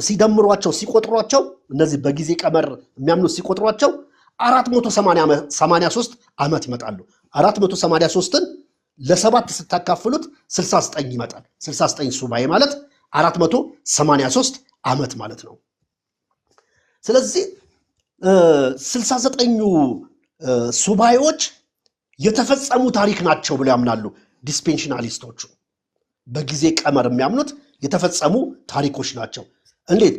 ሲደምሯቸው ሲቆጥሯቸው እነዚህ በጊዜ ቀመር የሚያምኑት ሲቆጥሯቸው 483 ዓመት ይመጣሉ። 483ን ለሰባት ስታካፍሉት 69 ይመጣል። 69 ሱባኤ ማለት 483 ዓመት ማለት ነው። ስለዚህ 69ኙ ሱባኤዎች የተፈጸሙ ታሪክ ናቸው ብለው ያምናሉ ዲስፔንሽናሊስቶቹ። በጊዜ ቀመር የሚያምኑት የተፈጸሙ ታሪኮች ናቸው። እንዴት?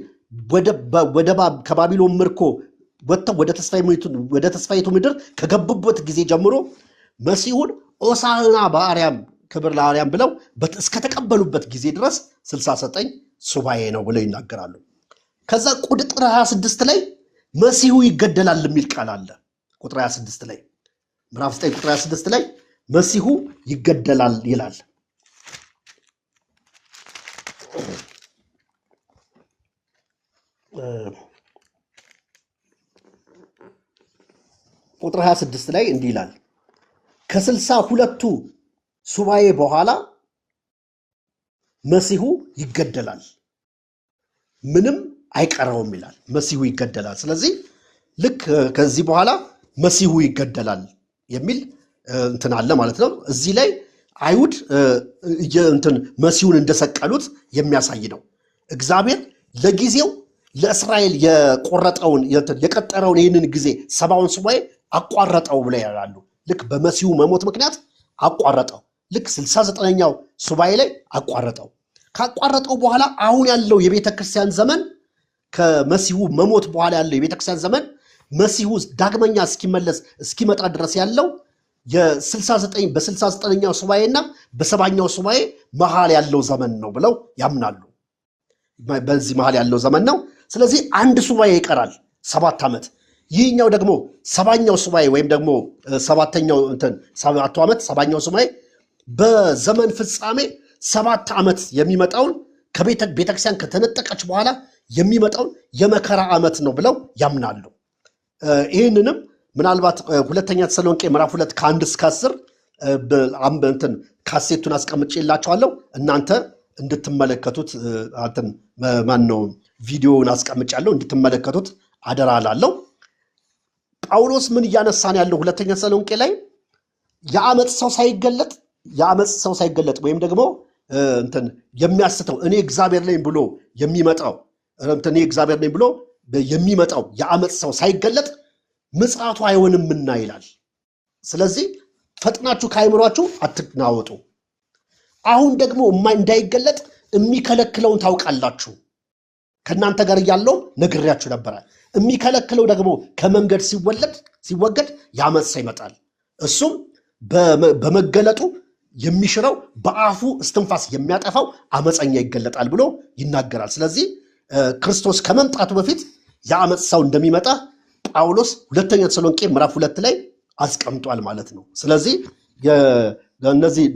ከባቢሎን ምርኮ ወጥተው ወደ ተስፋይቱ ምድር ከገቡበት ጊዜ ጀምሮ መሲሁን ኦሳና በአርያም ክብር ለአርያም ብለው እስከተቀበሉበት ጊዜ ድረስ 69 ሱባኤ ነው ብለው ይናገራሉ። ከዛ ቁጥር 26 ላይ መሲሁ ይገደላል የሚል ቃል አለ። ቁጥር 26 ላይ ምዕራፍ 9 ቁጥር 26 ላይ መሲሁ ይገደላል ይላል። ቁጥር 26 ላይ እንዲህ ይላል፣ ከ62ቱ ሱባኤ በኋላ መሲሁ ይገደላል፣ ምንም አይቀረውም ይላል። መሲሁ ይገደላል። ስለዚህ ልክ ከዚህ በኋላ መሲሁ ይገደላል የሚል እንትን አለ ማለት ነው። እዚህ ላይ አይሁድ እንትን መሲሁን እንደሰቀሉት የሚያሳይ ነው። እግዚአብሔር ለጊዜው ለእስራኤል የቀጠረውን ይህንን ጊዜ 70ውን ሱባኤ አቋረጠው ብለው ያላሉ። ልክ በመሲሁ መሞት ምክንያት አቋረጠው። ልክ 69ኛው ሱባኤ ላይ አቋረጠው። ካቋረጠው በኋላ አሁን ያለው የቤተክርስቲያን ዘመን ከመሲሁ መሞት በኋላ ያለው የቤተክርስቲያን ዘመን መሲሁ ዳግመኛ እስኪመጣ ድረስ ያለው በ69ኛው ሱባኤና በ70ኛው ሱባኤ መሃል ያለው ዘመን ነው ብለው ያምናሉ። በዚህ መሃል ያለው ዘመን ነው። ስለዚህ አንድ ሱባኤ ይቀራል 7 ዓመት። ይህኛው ደግሞ 70ኛው ሱባኤ ወይም ደግሞ 7ኛው ዓመት 70ኛው ሱባኤ በዘመን ፍጻሜ 7 ዓመት የሚመጣውን ቤተክርስቲያን ከተነጠቀች በኋላ የሚመጣውን የመከራ ዓመት ነው ብለው ያምናሉ። ይህንንም ምናልባት ሁለተኛ ተሰሎንቄ ምዕራፍ 2 ከ1 እስከ 10 ካሴቱን አስቀምጬላችኋለሁ እናንተ እንድትመለከቱት ቪዲዮውን አስቀምጫለሁ እንድትመለከቱት አደራ እላለሁ። ጳውሎስ ምን እያነሳን ያለው ሁለተኛ ተሰሎንቄ ላይ የዓመፅ ሰው ሳይገለጥ ወይም ደግሞ የሚያስተው እኔ እግዚአብሔር ነኝ ብሎ የሚመጣው የዓመፅ ሰው ሳይገለጥ ምጽአቱ አይሆንምና ይላል። ስለዚህ ፈጥናችሁ ከአይምሯችሁ አትናወጡ። አሁን ደግሞ እንዳይገለጥ የሚከለክለውን ታውቃላችሁ። ከእናንተ ጋር እያለው ነግሬያችሁ ነበረ። የሚከለክለው ደግሞ ከመንገድ ሲወገድ የዓመፅ ሰው ይመጣል። እሱም በመገለጡ የሚሽረው በአፉ እስትንፋስ የሚያጠፋው ዓመፀኛ ይገለጣል ብሎ ይናገራል። ስለዚህ ክርስቶስ ከመምጣቱ በፊት የዓመፅ ሰው እንደሚመጣ ጳውሎስ ሁለተኛ ተሰሎንቄ ምዕራፍ 2 ላይ አስቀምጧል ማለት ነው። ስለዚህ እነዚህ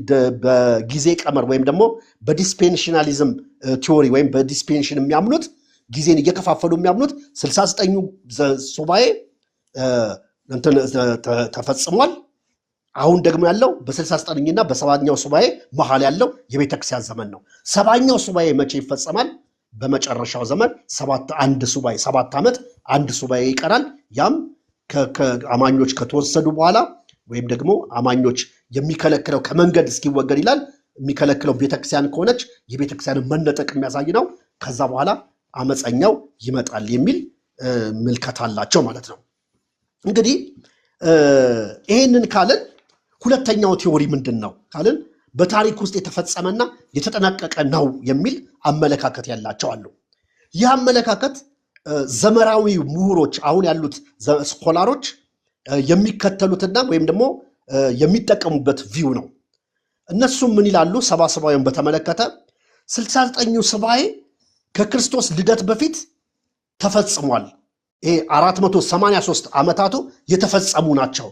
በጊዜ ቀመር ወይም ደግሞ በዲስፔንሽናሊዝም ቲዎሪ ወይም በዲስፔንሽን የሚያምኑት ጊዜን እየከፋፈሉ የሚያምኑት 69ኙ ሱባኤ ተፈጽሟል። አሁን ደግሞ ያለው በ69ና በ70ኛው ሱባኤ መሃል ያለው የቤተክርስቲያን ዘመን ነው። 70ኛው ሱባኤ መቼ ይፈጸማል? በመጨረሻው ዘመን 7 ዓመት አንድ ሱባኤ ይቀራል። ያም አማኞች ከተወሰዱ በኋላ ወይም ደግሞ አማኞች የሚከለክለው ከመንገድ እስኪወገድ ይላል። የሚከለክለው ቤተክርስቲያን ከሆነች የቤተክርስቲያንን መነጠቅ የሚያሳይ ነው። ከዛ በኋላ አመፀኛው ይመጣል የሚል ምልከታ አላቸው ማለት ነው። እንግዲህ ይሄንን ካልን ሁለተኛው ቲዎሪ ምንድን ነው ካልን በታሪክ ውስጥ የተፈጸመና የተጠናቀቀ ነው የሚል አመለካከት ያላቸው አሉ። ይህ አመለካከት ዘመናዊ ምሁሮች አሁን ያሉት ስኮላሮች የሚከተሉትና ወይም ደግሞ የሚጠቀሙበት ቪው ነው። እነሱም ምን ይላሉ? 70 ሱባኤውን በተመለከተ 69ኙ ሱባኤ ከክርስቶስ ልደት በፊት ተፈጽሟል። ይሄ 483 ዓመታቱ የተፈጸሙ ናቸው።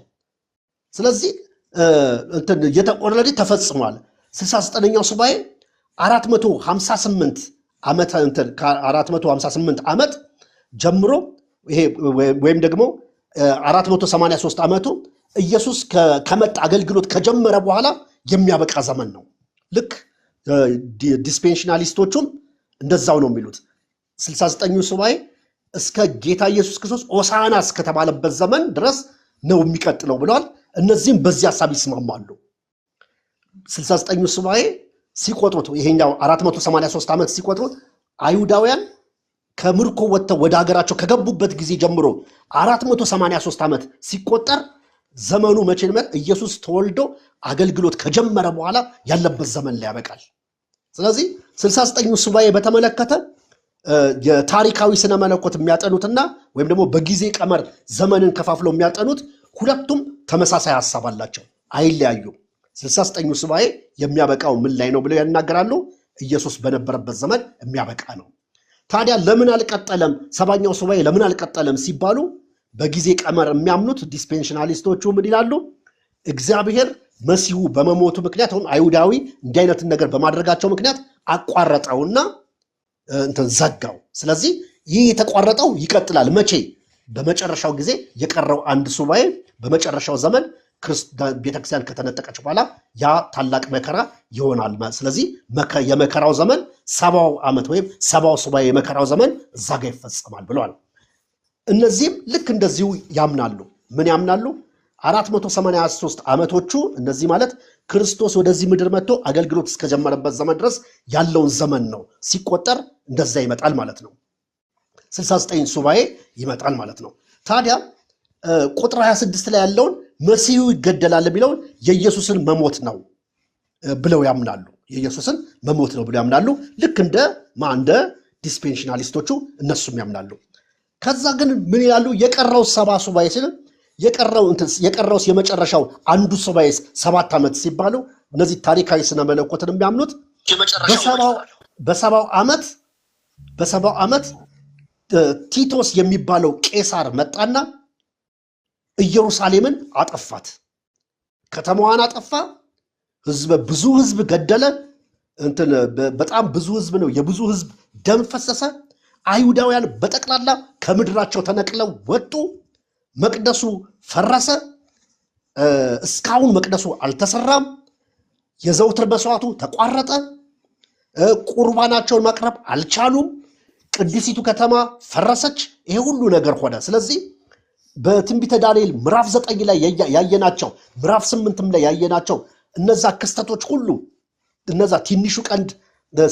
ስለዚህ ኦልሬዲ ተፈጽሟል። 69ኛው ሱባኤ 458 ዓመት ጀምሮ ይሄ ወይም ደግሞ 483 ዓመቱ ኢየሱስ ከመጣ አገልግሎት ከጀመረ በኋላ የሚያበቃ ዘመን ነው። ልክ ዲስፔንሽናሊስቶቹም እንደዛው ነው የሚሉት። 69ኙ ሱባኤ እስከ ጌታ ኢየሱስ ክርስቶስ ሆሳዕና እስከተባለበት ዘመን ድረስ ነው የሚቀጥለው ብለዋል። እነዚህም በዚህ ሐሳብ ይስማማሉ። 69ኙ ሱባኤ ሲቆጥሩት ይሄኛው 483 ዓመት ሲቆጥሩት አይሁዳውያን ከምርኮ ወጥተው ወደ ሀገራቸው ከገቡበት ጊዜ ጀምሮ 483 ዓመት ሲቆጠር ዘመኑ መቼ ነው? ኢየሱስ ተወልዶ አገልግሎት ከጀመረ በኋላ ያለበት ዘመን ላይ ያበቃል። ስለዚህ 69ኙ ሱባኤ በተመለከተ የታሪካዊ ስነ መለኮት የሚያጠኑትና ወይም ደግሞ በጊዜ ቀመር ዘመንን ከፋፍለው የሚያጠኑት ሁለቱም ተመሳሳይ ሐሳብ አላቸው፣ አይለያዩም። 69ኙ ሱባኤ የሚያበቃው ምን ላይ ነው ብለው ይናገራሉ? ኢየሱስ በነበረበት ዘመን የሚያበቃ ነው። ታዲያ ለምን አልቀጠለም? 70ኛው ሱባኤ ለምን አልቀጠለም ሲባሉ በጊዜ ቀመር የሚያምኑት ዲስፔንሽናሊስቶቹ ምን ይላሉ? እግዚአብሔር መሲሁ በመሞቱ ምክንያት አሁን አይሁዳዊ እንዲህ አይነትን ነገር በማድረጋቸው ምክንያት አቋረጠውና ዘጋው። ስለዚህ ይህ የተቋረጠው ይቀጥላል። መቼ? በመጨረሻው ጊዜ የቀረው አንድ ሱባኤ በመጨረሻው ዘመን ቤተክርስቲያን ከተነጠቀች በኋላ ያ ታላቅ መከራ ይሆናል። ስለዚህ የመከራው ዘመን 70 ዓመት ወይም 70 ሱባኤ የመከራው ዘመን እዛ ጋር ይፈጸማል ብለዋል። እነዚህም ልክ እንደዚሁ ያምናሉ። ምን ያምናሉ? 483 ዓመቶቹ እነዚህ ማለት ክርስቶስ ወደዚህ ምድር መጥቶ አገልግሎት እስከጀመረበት ዘመን ድረስ ያለውን ዘመን ነው። ሲቆጠር እንደዛ ይመጣል ማለት ነው። 69 ሱባኤ ይመጣል ማለት ነው። ታዲያ ቁጥር 26 ላይ ያለውን መሲሁ ይገደላል የሚለውን የኢየሱስን መሞት ነው ብለው ያምናሉ። የኢየሱስን መሞት ነው ብለው ያምናሉ። ልክ እንደ ዲስፔንሽናሊስቶቹ እነሱም ያምናሉ። ከዛ ግን ምን ይላሉ? የቀረው 70 ሱባኤ ሲል የቀረውስ የመጨረሻው አንዱ ሱባኤ 7 ዓመት ሲባሉ እነዚህ ታሪካዊ ስነ መለኮትን የሚያምኑት በሰባው ዓመት ቲቶስ የሚባለው ቄሳር መጣና ኢየሩሳሌምን አጠፋት፣ ከተማዋን አጠፋ፣ ብዙ ህዝብ ገደለ። በጣም ብዙ ህዝብ ነው፣ የብዙ ህዝብ ደም ፈሰሰ። አይሁዳውያን በጠቅላላ ከምድራቸው ተነቅለው ወጡ። መቅደሱ ፈረሰ። እስካሁን መቅደሱ አልተሰራም። የዘውትር መስዋዕቱ ተቋረጠ። ቁርባናቸውን ማቅረብ አልቻሉም። ቅድስቲቱ ከተማ ፈረሰች። ይሄ ሁሉ ነገር ሆነ። ስለዚህ በትንቢተ ዳንኤል ምዕራፍ 9 ላይ ያየናቸው ምዕራፍ 8ም ላይ ያየናቸው እነዛ ክስተቶች ሁሉ እነዛ ትንሹ ቀንድ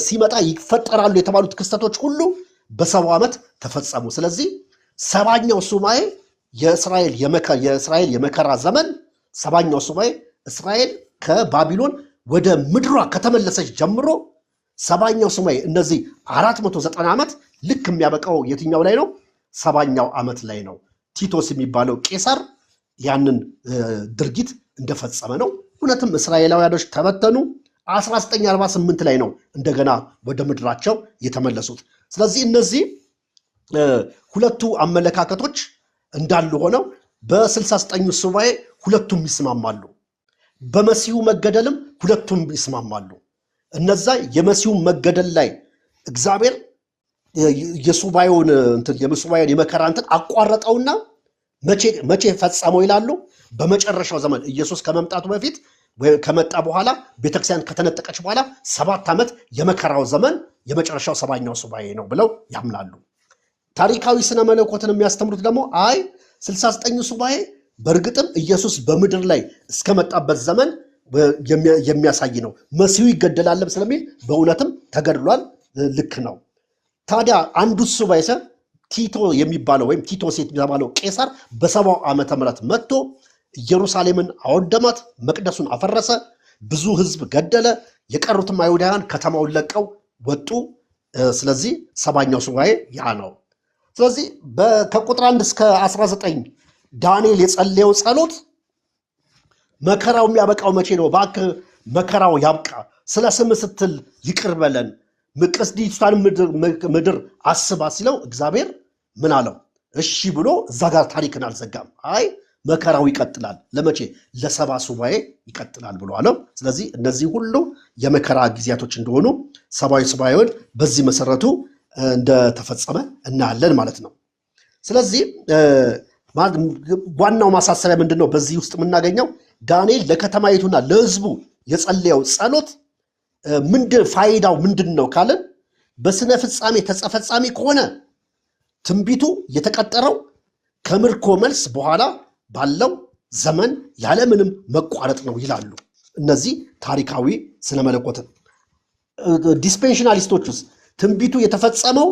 ሲመጣ ይፈጠራሉ የተባሉት ክስተቶች ሁሉ በ70 ዓመት ተፈጸሙ። ስለዚህ 70ኛው ሱባኤ የእስራኤል የመከራ ዘመን 70ኛው ሱባኤ እስራኤል ከባቢሎን ወደ ምድሯ ከተመለሰች ጀምሮ 70ኛው ሱባኤ እነዚህ 490 ዓመት ልክ የሚያበቃው የትኛው ላይ ነው? 70ኛው ዓመት ላይ ነው። ቲቶስ የሚባለው ቄሳር ያንን ድርጊት እንደፈጸመ ነው። እውነትም እስራኤላውያኖች ተበተኑ። 1948 ላይ ነው እንደገና ወደ ምድራቸው የተመለሱት። ስለዚህ እነዚህ ሁለቱ አመለካከቶች እንዳሉ ሆነው በ69 ሱባኤ ሁለቱም ይስማማሉ። በመሲሁ መገደልም ሁለቱም ይስማማሉ። እነዛ የመሲሁ መገደል ላይ እግዚአብሔር የሱባኤውን የመከራ እንትን አቋረጠውና መቼ ፈጸመው ይላሉ? በመጨረሻው ዘመን ኢየሱስ ከመምጣቱ በፊት ከመጣ በኋላ ቤተክርስቲያን ከተነጠቀች በኋላ 7 ዓመት የመከራው ዘመን የመጨረሻው 70ኛው ሱባኤ ነው ብለው ያምናሉ። ታሪካዊ ስነ መለኮትን የሚያስተምሩት ደግሞ 69 ሱባኤ በእርግጥም ኢየሱስ በምድር ላይ እስከመጣበት ዘመን የሚያሳይ ነው። መሲሁ ይገደላል ስለሚል በእውነትም ተገድሏል። ልክ ነው። ታዲያ አንዱ ሱባኤ ቲቶ የሚባለው ወይም ቲቶስ የተባለው ቄሳር በ70 ዓመተ ምህረት መጥቶ ኢየሩሳሌምን አወደማት፣ መቅደሱን አፈረሰ፣ ብዙ ህዝብ ገደለ። የቀሩትም አይሁዳውያን ከተማውን ለቀው ወጡ። ስለዚህ 70ኛው ሱባኤ ያ ነው። ስለዚህ ከቁጥር 1 እስከ 19 ዳንኤል የጸለየው ጸሎት መከራው የሚያበቃው መቼ ነው? እባክህ መከራው ያብቃ፣ ስለ ስም ስትል ይቅር በለን፣ ቅድስቲቷን ምድር አስባ ሲለው እግዚአብሔር ምን አለው? እሺ ብሎ እዛ ጋር ታሪክን አልዘጋም። መከራው ይቀጥላል። ለመቼ? ለ70 ሱባኤ ይቀጥላል ብሎ አለው። ስለዚህ እነዚህ ሁሉ የመከራ ጊዜያቶች እንደሆኑ 70 ሱባኤውን በዚህ መሰረቱ እንደተፈጸመ እናያለን ማለት ነው። ስለዚህ ዋናው ማሳሰቢያ ምንድነው? በዚህ ውስጥ የምናገኘው ዳንኤል ለከተማይቱና ለህዝቡ የጸለየው ጸሎት ፋይዳው ምንድን ነው ካለን በስነ ፍጻሜ ተፈጻሚ ከሆነ ትንቢቱ የተቀጠረው ከምርኮ መልስ በኋላ ባለው ዘመን ያለምንም መቋረጥ ነው ይላሉ። እነዚህ ታሪካዊ ስነ መለኮትን ዲስፔንሽናሊስቶቹስ ትንቢቱ የተፈጸመው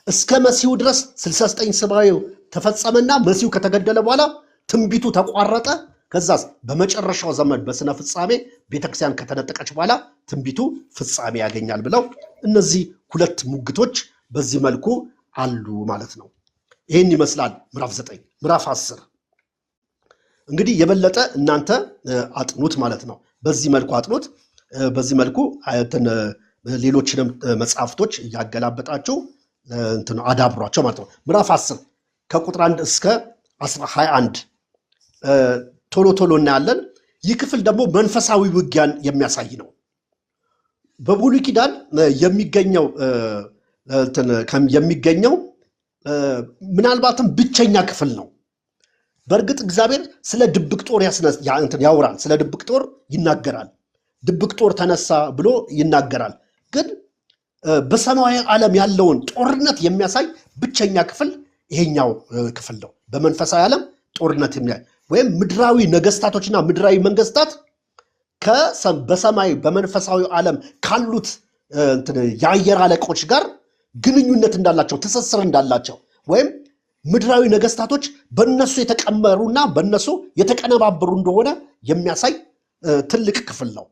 እስከ መሲሁ ድረስ 69 ሱባኤው ተፈጸመና መሲሁ ከተገደለ በኋላ ትንቢቱ ተቋረጠ። ከዛስ በመጨረሻው ዘመን በስነ ፍጻሜ ቤተክርስቲያን ከተነጠቀች በኋላ ትንቢቱ ፍጻሜ ያገኛል ብለው እነዚህ ሁለት ሙግቶች በዚህ መልኩ አሉ ማለት ነው። ይህን ይመስላል ምዕራፍ 9። ምዕራፍ 10 እንግዲህ የበለጠ እናንተ አጥኑት ማለት ነው። በዚህ መልኩ አጥኑት። በዚህ መልኩ ሌሎችንም መጽሐፍቶች እያገላበጣችሁ አዳብሯቸው ማለት ነው። ምዕራፍ 10 ከቁጥር 1 እስከ 21 ቶሎ ቶሎ እናያለን። ይህ ክፍል ደግሞ መንፈሳዊ ውጊያን የሚያሳይ ነው። በብሉይ ኪዳን የሚገኘው ምናልባትም ብቸኛ ክፍል ነው። በእርግጥ እግዚአብሔር ስለ ድብቅ ጦር ያወራል፣ ስለ ድብቅ ጦር ይናገራል። ድብቅ ጦር ተነሳ ብሎ ይናገራል። ግን በሰማያዊ ዓለም ያለውን ጦርነት የሚያሳይ ብቸኛ ክፍል ይሄኛው ክፍል ነው። በመንፈሳዊ ዓለም ጦርነት የሚያይ ወይም ምድራዊ ነገስታቶችና ምድራዊ መንግስታት በሰማይ በመንፈሳዊ ዓለም ካሉት የአየር አለቆች ጋር ግንኙነት እንዳላቸው ትስስር እንዳላቸው ወይም ምድራዊ ነገስታቶች በእነሱ የተቀመሩና በእነሱ የተቀነባበሩ እንደሆነ የሚያሳይ ትልቅ ክፍል ነው።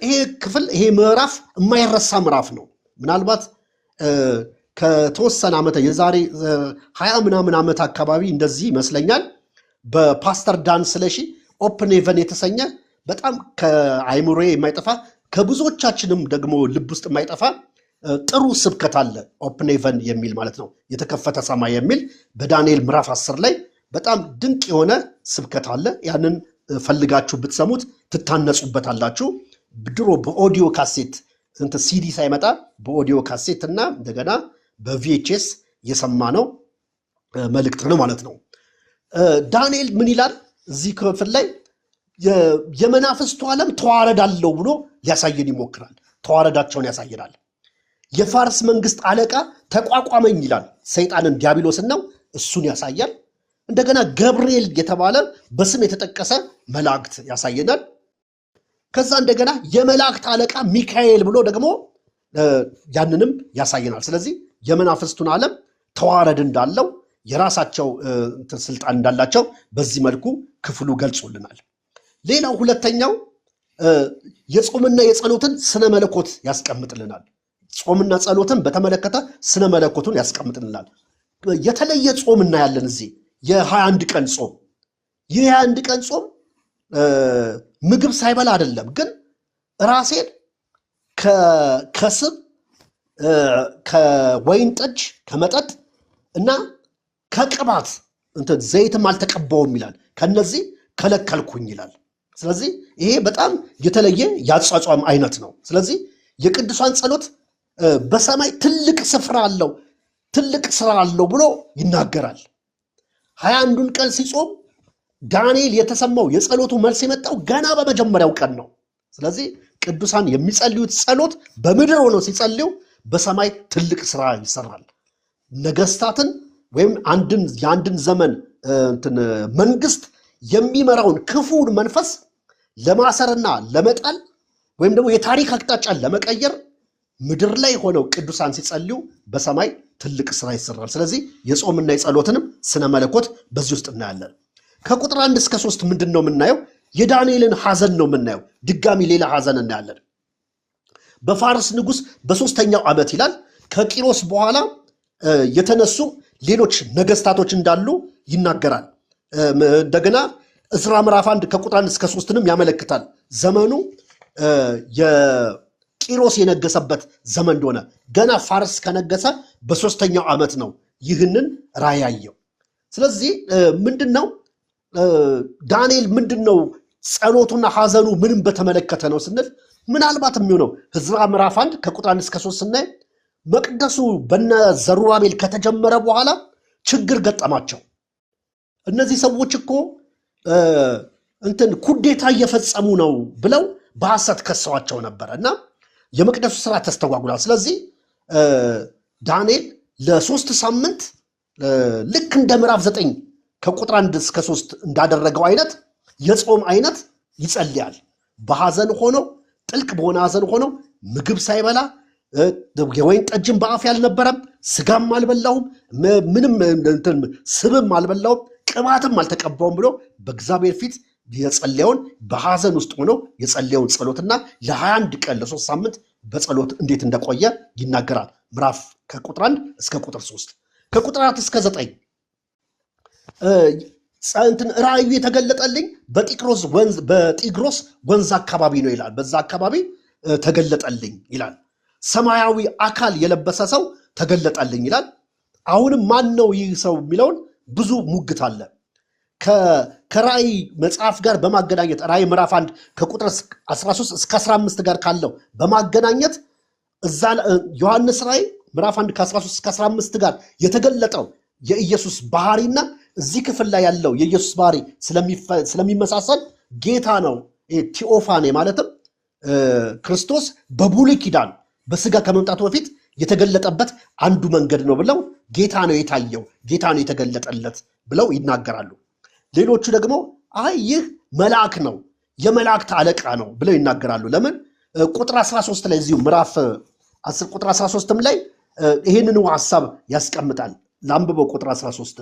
ይሄ ክፍል ይሄ ምዕራፍ የማይረሳ ምዕራፍ ነው። ምናልባት ከተወሰነ ዓመት የዛሬ 20 ምናምን ዓመት አካባቢ እንደዚህ ይመስለኛል በፓስተር ዳን ስለሺ ኦፕን ሄቨን የተሰኘ በጣም ከአይምሮዬ የማይጠፋ ከብዙዎቻችንም ደግሞ ልብ ውስጥ የማይጠፋ ጥሩ ስብከት አለ። ኦፕን ሄቨን የሚል ማለት ነው፣ የተከፈተ ሰማይ የሚል በዳንኤል ምዕራፍ 10 ላይ በጣም ድንቅ የሆነ ስብከት አለ። ያንን ፈልጋችሁ ብትሰሙት ትታነጹበታላችሁ። ድሮ በኦዲዮ ካሴት ሲዲ ሳይመጣ በኦዲዮ ካሴት እና እንደገና በቪኤችኤስ የሰማነው መልእክት ነው ማለት ነው። ዳንኤል ምን ይላል እዚህ ክፍል ላይ? የመናፍስቱ ዓለም ተዋረድ አለው ብሎ ሊያሳየን ይሞክራል። ተዋረዳቸውን ያሳየናል። የፋርስ መንግስት አለቃ ተቋቋመኝ ይላል። ሰይጣንን ዲያብሎስን ነው፣ እሱን ያሳያል። እንደገና ገብርኤል የተባለ በስም የተጠቀሰ መላእክት ያሳየናል። ከዛ እንደገና የመላእክት አለቃ ሚካኤል ብሎ ደግሞ ያንንም ያሳየናል። ስለዚህ የመናፍስቱን ዓለም ተዋረድ እንዳለው የራሳቸው ስልጣን እንዳላቸው በዚህ መልኩ ክፍሉ ገልጾልናል። ሌላው ሁለተኛው የጾምና የጸሎትን ስነ መለኮት ያስቀምጥልናል። ጾምና ጸሎትን በተመለከተ ስነ መለኮቱን ያስቀምጥልናል። የተለየ ጾም እናያለን እዚህ የ21 ቀን ጾም። ይህ የ21 ቀን ጾም ምግብ ሳይበላ አይደለም፣ ግን ራሴን ከስብ ከወይን ጠጅ ከመጠጥ እና ከቅባት ዘይትም አልተቀባውም ይላል። ከነዚህ ከለከልኩኝ ይላል። ስለዚህ ይሄ በጣም የተለየ ያጿጿም አይነት ነው። ስለዚህ የቅዱሳን ጸሎት በሰማይ ትልቅ ስፍራ አለው፣ ትልቅ ስራ አለው ብሎ ይናገራል። 21ዱን ቀን ሲጾም ዳንኤል የተሰማው የጸሎቱ መልስ የመጣው ገና በመጀመሪያው ቀን ነው። ስለዚህ ቅዱሳን የሚጸልዩት ጸሎት በምድር ሆነው ሲጸልዩ በሰማይ ትልቅ ስራ ይሰራል። ነገስታትን ወይም የአንድን ዘመን መንግስት የሚመራውን ክፉን መንፈስ ለማሰርና ለመጣል ወይም ደግሞ የታሪክ አቅጣጫን ለመቀየር ምድር ላይ ሆነው ቅዱሳን ሲጸልዩ በሰማይ ትልቅ ስራ ይሰራል። ስለዚህ የጾምና የጸሎትንም ስነ መለኮት በዚህ ውስጥ እናያለን። ከቁጥር 1 እስከ 3 ምንድን ነው የምናየው? የዳንኤልን ሐዘን ነው የምናየው። ድጋሚ ሌላ ሐዘን እናያለን። በፋርስ ንጉሥ በ3ኛው ዓመት ይላል ከቂሮስ በኋላ የተነሱ ሌሎች ነገስታቶች እንዳሉ ይናገራል። እንደገና ዕዝራ ምዕራፍ 1 ከቁጥር 1 እስከ 3ንም ያመለክታል። ዘመኑ የቂሮስ የነገሰበት ዘመን እንደሆነ ገና ፋርስ ከነገሰ በ3ኛው ዓመት ነው ይህንን ራእይ ያየው። ስለዚህ ምንድነው ዳንኤል ምንድነው ጸሎቱና ሐዘኑ ምንም በተመለከተ ነው ስንል ምናልባት የሚሆነው ዕዝራ ምዕራፍ 1 ከቁጥር 1 እስከ 3 ስናይ መቅደሱ በነ ዘሩባቤል ከተጀመረ በኋላ ችግር ገጠማቸው። እነዚህ ሰዎች እኮ ኩዴታ እየፈጸሙ ነው ብለው በሐሰት ከሰዋቸው ነበረ እና የመቅደሱ ስራ ተስተጓጉሏል። ስለዚህ ዳንኤል ለ3 ሳምንት ልክ እንደ ምዕራፍ 9 ከቁጥር 1 እስከ 3 እንዳደረገው አይነት የጾም አይነት ይጸልያል። በሐዘን ሆኖ ጥልቅ በሆነ ሐዘን ሆኖ ምግብ ሳይበላ የወይን ጠጅም በአፍ ያልነበረም ስጋም አልበላውም ምንም ስብም አልበላውም ቅባትም አልተቀባውም ብሎ በእግዚአብሔር ፊት የጸለየውን በሐዘን ውስጥ ሆኖ የጸለየውን ጸሎትና ለ21 ቀን ለ3 ሳምንት በጸሎት እንዴት እንደቆየ ይናገራል። ምዕራፍ ከቁጥር 1 እስከ ቁጥር 3 ከቁጥር 4 እስከ 9 ራእዩ የተገለጠልኝ በጢግሮስ ወንዝ አካባቢ ነው ይላል። በዛ አካባቢ ተገለጠልኝ ይላል። ሰማያዊ አካል የለበሰ ሰው ተገለጠልኝ ይላል። አሁንም ማን ነው ይህ ሰው የሚለውን ብዙ ሙግት አለ። ከራእይ መጽሐፍ ጋር በማገናኘት ራእይ ምዕራፍ 1 ከቁጥር 13 እስከ 15 ጋር ካለው በማገናኘት እዛ ዮሐንስ ራእይ ምዕራፍ 1 ከ13 እስከ 15 ጋር የተገለጠው የኢየሱስ ባህሪና እዚህ ክፍል ላይ ያለው የኢየሱስ ባህሪ ስለሚመሳሰል ጌታ ነው። ቲኦፋኔ ማለትም ክርስቶስ በብሉይ ኪዳን በስጋ ከመምጣቱ በፊት የተገለጠበት አንዱ መንገድ ነው ብለው ጌታ ነው የታየው፣ ጌታ ነው የተገለጠለት ብለው ይናገራሉ። ሌሎቹ ደግሞ አይ ይህ መልአክ ነው፣ የመላእክት አለቃ ነው ብለው ይናገራሉ። ለምን? ቁጥር 13 ላይ እዚሁ ምዕራፍ 10 ቁጥር 13ም ላይ ይህንኑ ሐሳብ ያስቀምጣል። ላንብበው ቁጥር 13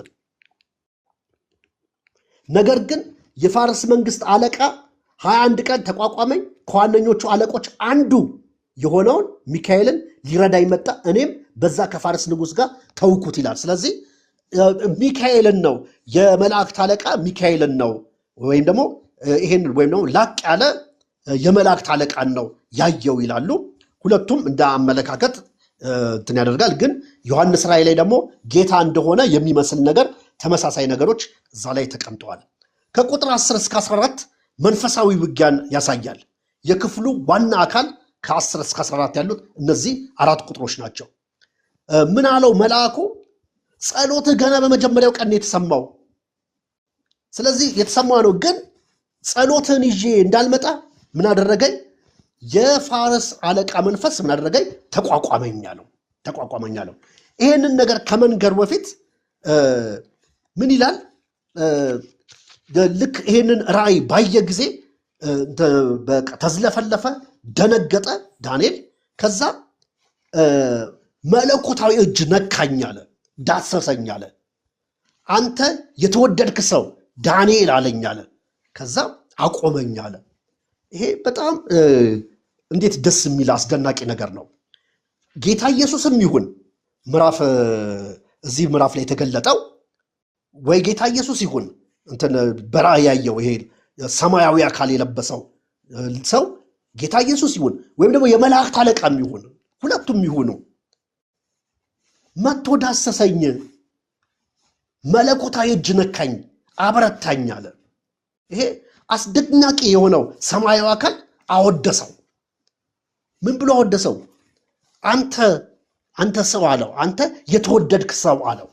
ነገር ግን የፋርስ መንግስት አለቃ 21 ቀን ተቋቋመኝ፣ ከዋነኞቹ አለቆች አንዱ የሆነውን ሚካኤልን ሊረዳኝ መጣ፣ እኔም በዛ ከፋርስ ንጉሥ ጋር ተውኩት ይላል። ስለዚህ ሚካኤልን ነው የመላእክት አለቃ ሚካኤልን ነው ወይም ደግሞ ይሄን ወይም ደግሞ ላቅ ያለ የመላእክት አለቃን ነው ያየው ይላሉ። ሁለቱም እንደ አመለካከት እንትን ያደርጋል። ግን ዮሐንስ ራእይ ላይ ደግሞ ጌታ እንደሆነ የሚመስል ነገር ተመሳሳይ ነገሮች እዛ ላይ ተቀምጠዋል። ከቁጥር 10 እስከ 14 መንፈሳዊ ውጊያን ያሳያል። የክፍሉ ዋና አካል ከ10 እስከ 14 ያሉት እነዚህ 4 ቁጥሮች ናቸው። ምን አለው መልአኩ? ጸሎትህ ገና በመጀመሪያው ቀን የተሰማው፣ ስለዚህ የተሰማ ነው። ግን ጸሎትን ይዤ እንዳልመጣ ምን አደረገኝ? የፋርስ አለቃ መንፈስ ምን አደረገኝ? ተቋቋመኝ አለው። ይሄንን ነገር ከመንገር በፊት ምን ይላል? ልክ ይሄንን ራእይ ባየ ጊዜ ተዝለፈለፈ፣ ደነገጠ ዳንኤል። ከዛ መለኮታዊ እጅ ነካኝ አለ፣ ዳሰሰኝ አለ። አንተ የተወደድክ ሰው ዳንኤል አለኝ አለ። ከዛ አቆመኝ አለ። ይሄ በጣም እንዴት ደስ የሚል አስደናቂ ነገር ነው። ጌታ ኢየሱስም ይሁን እዚህ ምዕራፍ ላይ የተገለጠው ወይ ጌታ ኢየሱስ ይሁን እንትን በራእይ ያየው ይሄ ሰማያዊ አካል የለበሰው ሰው ጌታ ኢየሱስ ይሁን ወይም ደግሞ የመላእክት አለቃም ይሁን ሁለቱም ይሁኑ መጥቶ ዳሰሰኝ፣ መለኮታዊ እጅ ነካኝ፣ አበረታኝ አለ። ይሄ አስደናቂ የሆነው ሰማያዊ አካል አወደሰው። ምን ብሎ አወደሰው? አንተ ሰው አለው፣ አንተ የተወደድክ ሰው አለው።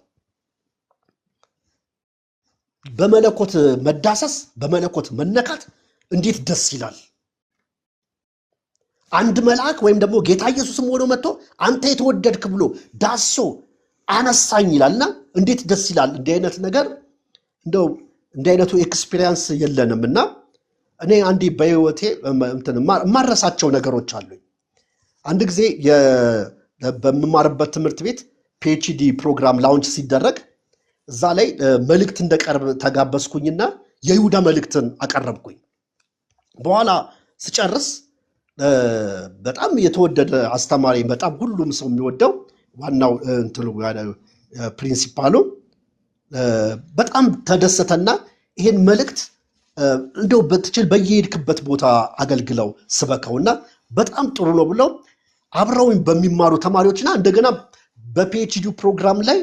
በመለኮት መዳሰስ፣ በመለኮት መነካት እንዴት ደስ ይላል! አንድ መልአክ ወይም ደግሞ ጌታ ኢየሱስም ሆኖ መጥቶ አንተ የተወደድክ ብሎ ዳሶ አነሳኝ ይላልና እንዴት ደስ ይላል! እንዲህ አይነት ነገር እንደው እንዲህ አይነቱ ኤክስፒሪየንስ የለንም እና እኔ አንዴ በህይወቴ የማረሳቸው ነገሮች አሉኝ። አንድ ጊዜ በምማርበት ትምህርት ቤት ፒኤችዲ ፕሮግራም ላውንች ሲደረግ እዛ ላይ መልእክት እንደቀርብ ተጋበዝኩኝና የይሁዳ መልእክትን አቀረብኩኝ። በኋላ ስጨርስ በጣም የተወደደ አስተማሪ፣ በጣም ሁሉም ሰው የሚወደው ዋናው ፕሪንሲፓሉ በጣም ተደሰተና ይሄን መልእክት እንደው በትችል በየሄድክበት ቦታ አገልግለው ስበከውና በጣም ጥሩ ነው ብለው አብረውኝ በሚማሩ ተማሪዎችና እንደገና በፒኤችዲ ፕሮግራም ላይ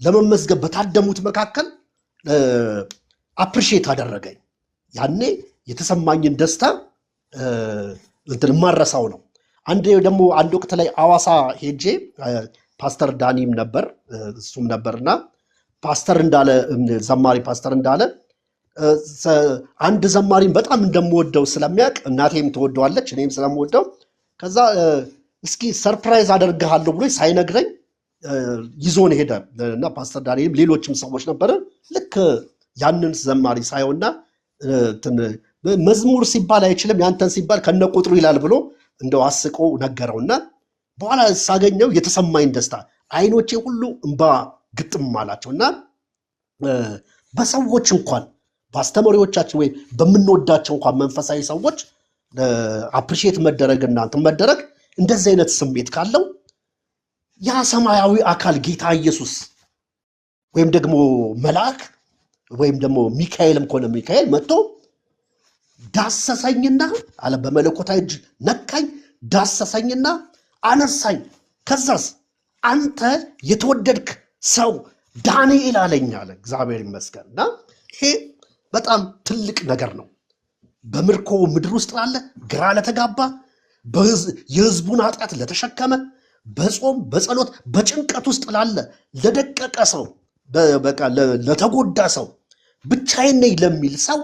ለመመዝገብ በታደሙት መካከል አፕሪሺየት አደረገኝ። ያኔ የተሰማኝን ደስታ ማረሳው ነው። አንድ ወቅት ላይ አዋሳ ሄጄ ፓስተር ዳኒም ነበር እሱም ነበርና ፓስተር እንዳለ ዘማሪ ፓስተር እንዳለ አንድ ዘማሪም በጣም እንደምወደው ስለሚያውቅ እናቴም ትወደዋለች እኔም ስለምወደው ከዛ እስኪ ሰርፕራይዝ አደርግሃለሁ ብሎ ሳይነግረኝ ይዞን ሄደ እና ፓስተር ዳኒም ሌሎችም ሰዎች ነበረ። ልክ ያንን ዘማሪ ሳይውና መዝሙር ሲባል አይችልም ያንተን ሲባል ከነቁጥሩ ይላል ብሎ እንደው አስቆ ነገረውና በኋላ ሳገኘው የተሰማኝ ደስታ አይኖቼ ሁሉ እንባ ግጥም አላቸውና በሰዎች እንኳን በአስተማሪዎቻችን ወይ በምንወዳቸው እንኳን መንፈሳዊ ሰዎች አፕሪሺየት መደረግና እንትን መደረግ እንደዚህ አይነት ስሜት ካለው ያ ሰማያዊ አካል ጌታ ኢየሱስ ወይም ደግሞ መልአክ ወይም ደግሞ ሚካኤልም ከሆነ ሚካኤል መጥቶ ዳሰሰኝና አለ በመለኮታዊ እጅ ነካኝ፣ ዳሰሰኝና አነሳኝ። ከዛስ አንተ የተወደድክ ሰው ዳንኤል አለኝ አለ። እግዚአብሔር ይመስገንና ይሄ በጣም ትልቅ ነገር ነው። በምርኮ ምድር ውስጥ ላለ ግራ ለተጋባ የህዝቡን ኃጢአት ለተሸከመ በጾም በጸሎት በጭንቀት ውስጥ ላለ ለደቀቀ ሰው በቃ ለተጎዳ ሰው ብቻዬን ነኝ ለሚል ሰው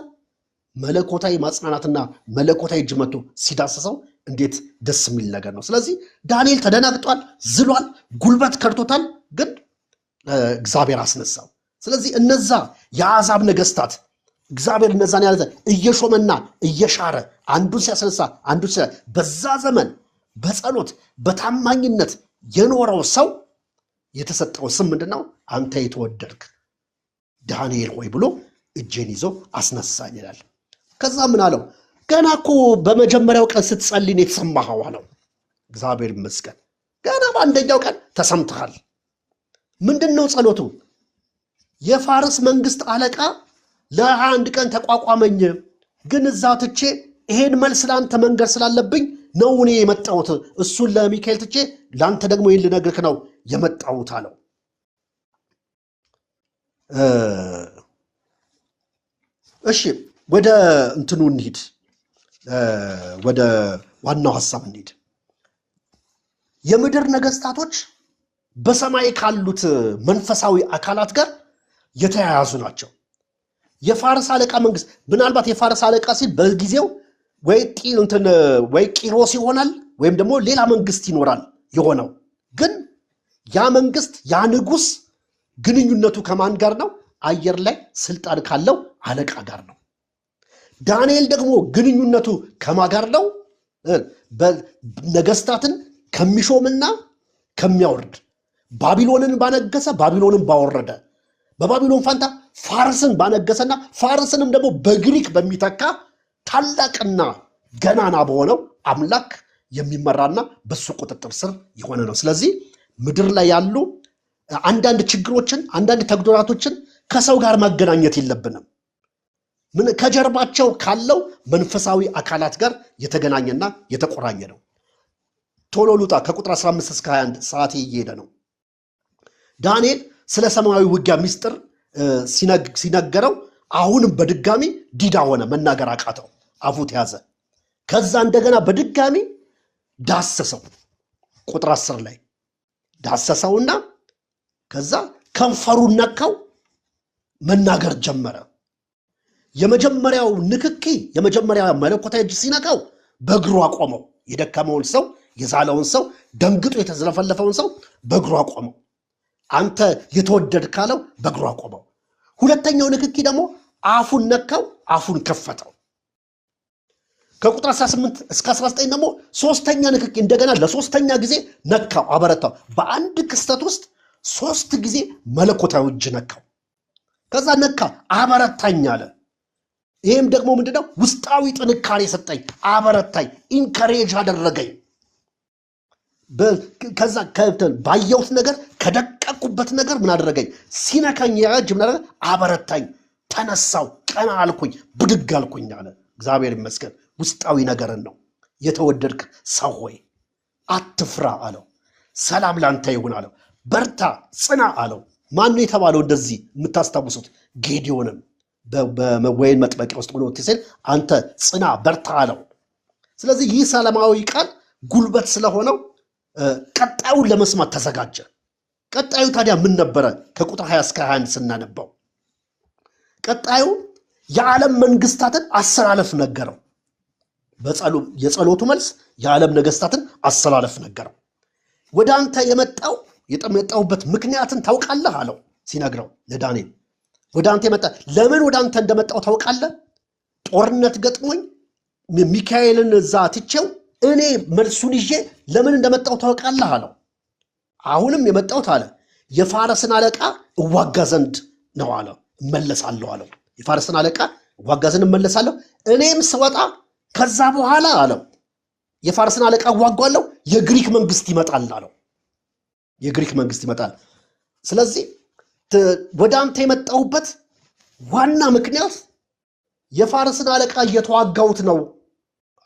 መለኮታዊ ማጽናናትና መለኮታዊ እጅ መጥቶ ሲዳሰሰው እንዴት ደስ የሚል ነገር ነው። ስለዚህ ዳንኤል ተደናግጧል፣ ዝሏል፣ ጉልበት ከርቶታል፣ ግን እግዚአብሔር አስነሳው። ስለዚህ እነዛ የአሕዛብ ነገስታት እግዚአብሔር እነዛን ያለ እየሾመና እየሻረ አንዱን ሲያስነሳ አንዱን በዛ ዘመን በጸሎት በታማኝነት የኖረው ሰው የተሰጠው ስም ምንድነው? አንተ የተወደድክ ዳንኤል ሆይ ብሎ እጄን ይዞ አስነሳኝ ይላል። ከዛ ምን አለው? ገና እኮ በመጀመሪያው ቀን ስትጸልይ የተሰማኸው አለው። እግዚአብሔር ይመስገን ገና በአንደኛው ቀን ተሰምተሃል። ምንድነው ጸሎቱ? የፋርስ መንግስት አለቃ ለ21 ቀን ተቋቋመኝ፣ ግን እዛ ትቼ ይሄን መልስ ለአንተ መንገር ስላለብኝ ነው እኔ የመጣሁት። እሱን ለሚካኤል ትቼ ለአንተ ደግሞ ይህን ልነግርህ ነው የመጣሁት አለው። እሺ ወደ እንትኑ እንሂድ፣ ወደ ዋናው ሐሳብ እንሂድ። የምድር ነገስታቶች በሰማይ ካሉት መንፈሳዊ አካላት ጋር የተያያዙ ናቸው። የፋርስ አለቃ መንግስት ምናልባት የፋርስ አለቃ ሲል በጊዜው ወይ ቂሮስ ይሆናል ወይም ደግሞ ሌላ መንግስት ይኖራል የሆነው። ግን ያ መንግስት ያ ንጉስ ግንኙነቱ ከማን ጋር ነው? አየር ላይ ስልጣን ካለው አለቃ ጋር ነው። ዳንኤል ደግሞ ግንኙነቱ ከማን ጋር ነው? ነገስታትን ከሚሾምና ከሚያወርድ፣ ባቢሎንን ባነገሰ ባቢሎንን ባወረደ፣ በባቢሎን ፋንታ ፋርስን ባነገሰና ፋርስንም ደግሞ በግሪክ በሚተካ ታላቅና ገናና በሆነው አምላክ የሚመራና በሱ ቁጥጥር ስር የሆነ ነው። ስለዚህ ምድር ላይ ያሉ አንዳንድ ችግሮችን አንዳንድ ተግዳሮቶችን ከሰው ጋር ማገናኘት የለብንም። ከጀርባቸው ካለው መንፈሳዊ አካላት ጋር የተገናኘና የተቆራኘ ነው። ቶሎ ሉጣ ከቁጥር 15 እስከ 21 ሰዓት እየሄደ ነው። ዳንኤል ስለ ሰማያዊ ውጊያ ምስጢር ሲነገረው አሁንም በድጋሚ ዲዳ ሆነ፣ መናገር አቃተው፣ አፉ ተያዘ። ከዛ እንደገና በድጋሚ ዳሰሰው። ቁጥር 10 ላይ ዳሰሰውና ከዛ ከንፈሩን ነካው፣ መናገር ጀመረ። የመጀመሪያው ንክኪ የመጀመሪያ መለኮታዊ እጅ ሲነካው በእግሩ አቆመው። የደከመውን ሰው የዛለውን ሰው ደንግጦ የተዝለፈለፈውን ሰው በእግሩ አቆመው። አንተ የተወደድ ካለው በእግሩ አቆመው። ሁለተኛው ንክኪ ደግሞ አፉን ነካው፣ አፉን ከፈተው። ከቁጥር 18 እስከ 19 ደግሞ ሶስተኛ ንክኪ እንደገና ለሶስተኛ ጊዜ ነካው፣ አበረታው። በአንድ ክስተት ውስጥ 3 ጊዜ መለኮታዊ እጅ ነካው። ከዛ ነካ፣ አበረታኝ አለ። ይህም ደግሞ ምንድነው? ውስጣዊ ጥንካሬ ሰጠኝ፣ አበረታኝ፣ ኢንከሬጅ አደረገኝ። ከዛ ባየሁት ነገር ከደቀቁበት ነገር ምን አደረገኝ? ሲነካኝ ያጅ ምን አደረገ? አበረታኝ፣ ተነሳው፣ ቀና አልኩኝ፣ ብድግ አልኩኝ አለ። እግዚአብሔር ይመስገን። ውስጣዊ ነገርን ነው። የተወደድክ ሰው ሆይ አትፍራ አለው። ሰላም ላንተ ይሁን አለው። በርታ፣ ጽና አለው። ማን የተባለው እንደዚህ የምታስታውሱት? ጌዲዮንን በወይን መጥመቂያ ውስጥ ሆኖ ሲል አንተ ጽና፣ በርታ አለው። ስለዚህ ይህ ሰላማዊ ቃል ጉልበት ስለሆነው ቀጣዩን ለመስማት ተዘጋጀ። ቀጣዩ ታዲያ ምን ነበረ? ከቁጥር 20 እስከ 21 ስናነባው ቀጣዩ የዓለም መንግስታትን አሰላለፍ ነገረው። የጸሎቱ መልስ የዓለም ነገስታትን አሰላለፍ ነገረው። ወደ አንተ የመጣሁበት ምክንያትን ታውቃለህ አለው ሲነግረው ለዳንኤል። ወደ አንተ የመጣ ለምን ወደ አንተ እንደመጣው ታውቃለህ? ጦርነት ገጥሞኝ ሚካኤልን እዛ ትቼው እኔ መልሱን ይዤ ለምን እንደመጣው ታውቃለህ አለው። አሁንም የመጣሁት አለ የፋርስን አለቃ እዋጋ ዘንድ ነው አለ። እመለሳለሁ አለው። የፋርስን አለቃ እዋጋ ዘንድ እመለሳለሁ። እኔም ስወጣ ከዛ በኋላ አለው የፋርስን አለቃ እዋጋለሁ፣ የግሪክ መንግስት ይመጣል አለው። የግሪክ መንግስት ይመጣል። ስለዚህ ወደ አንተ የመጣሁበት ዋና ምክንያት የፋርስን አለቃ እየተዋጋሁት ነው፣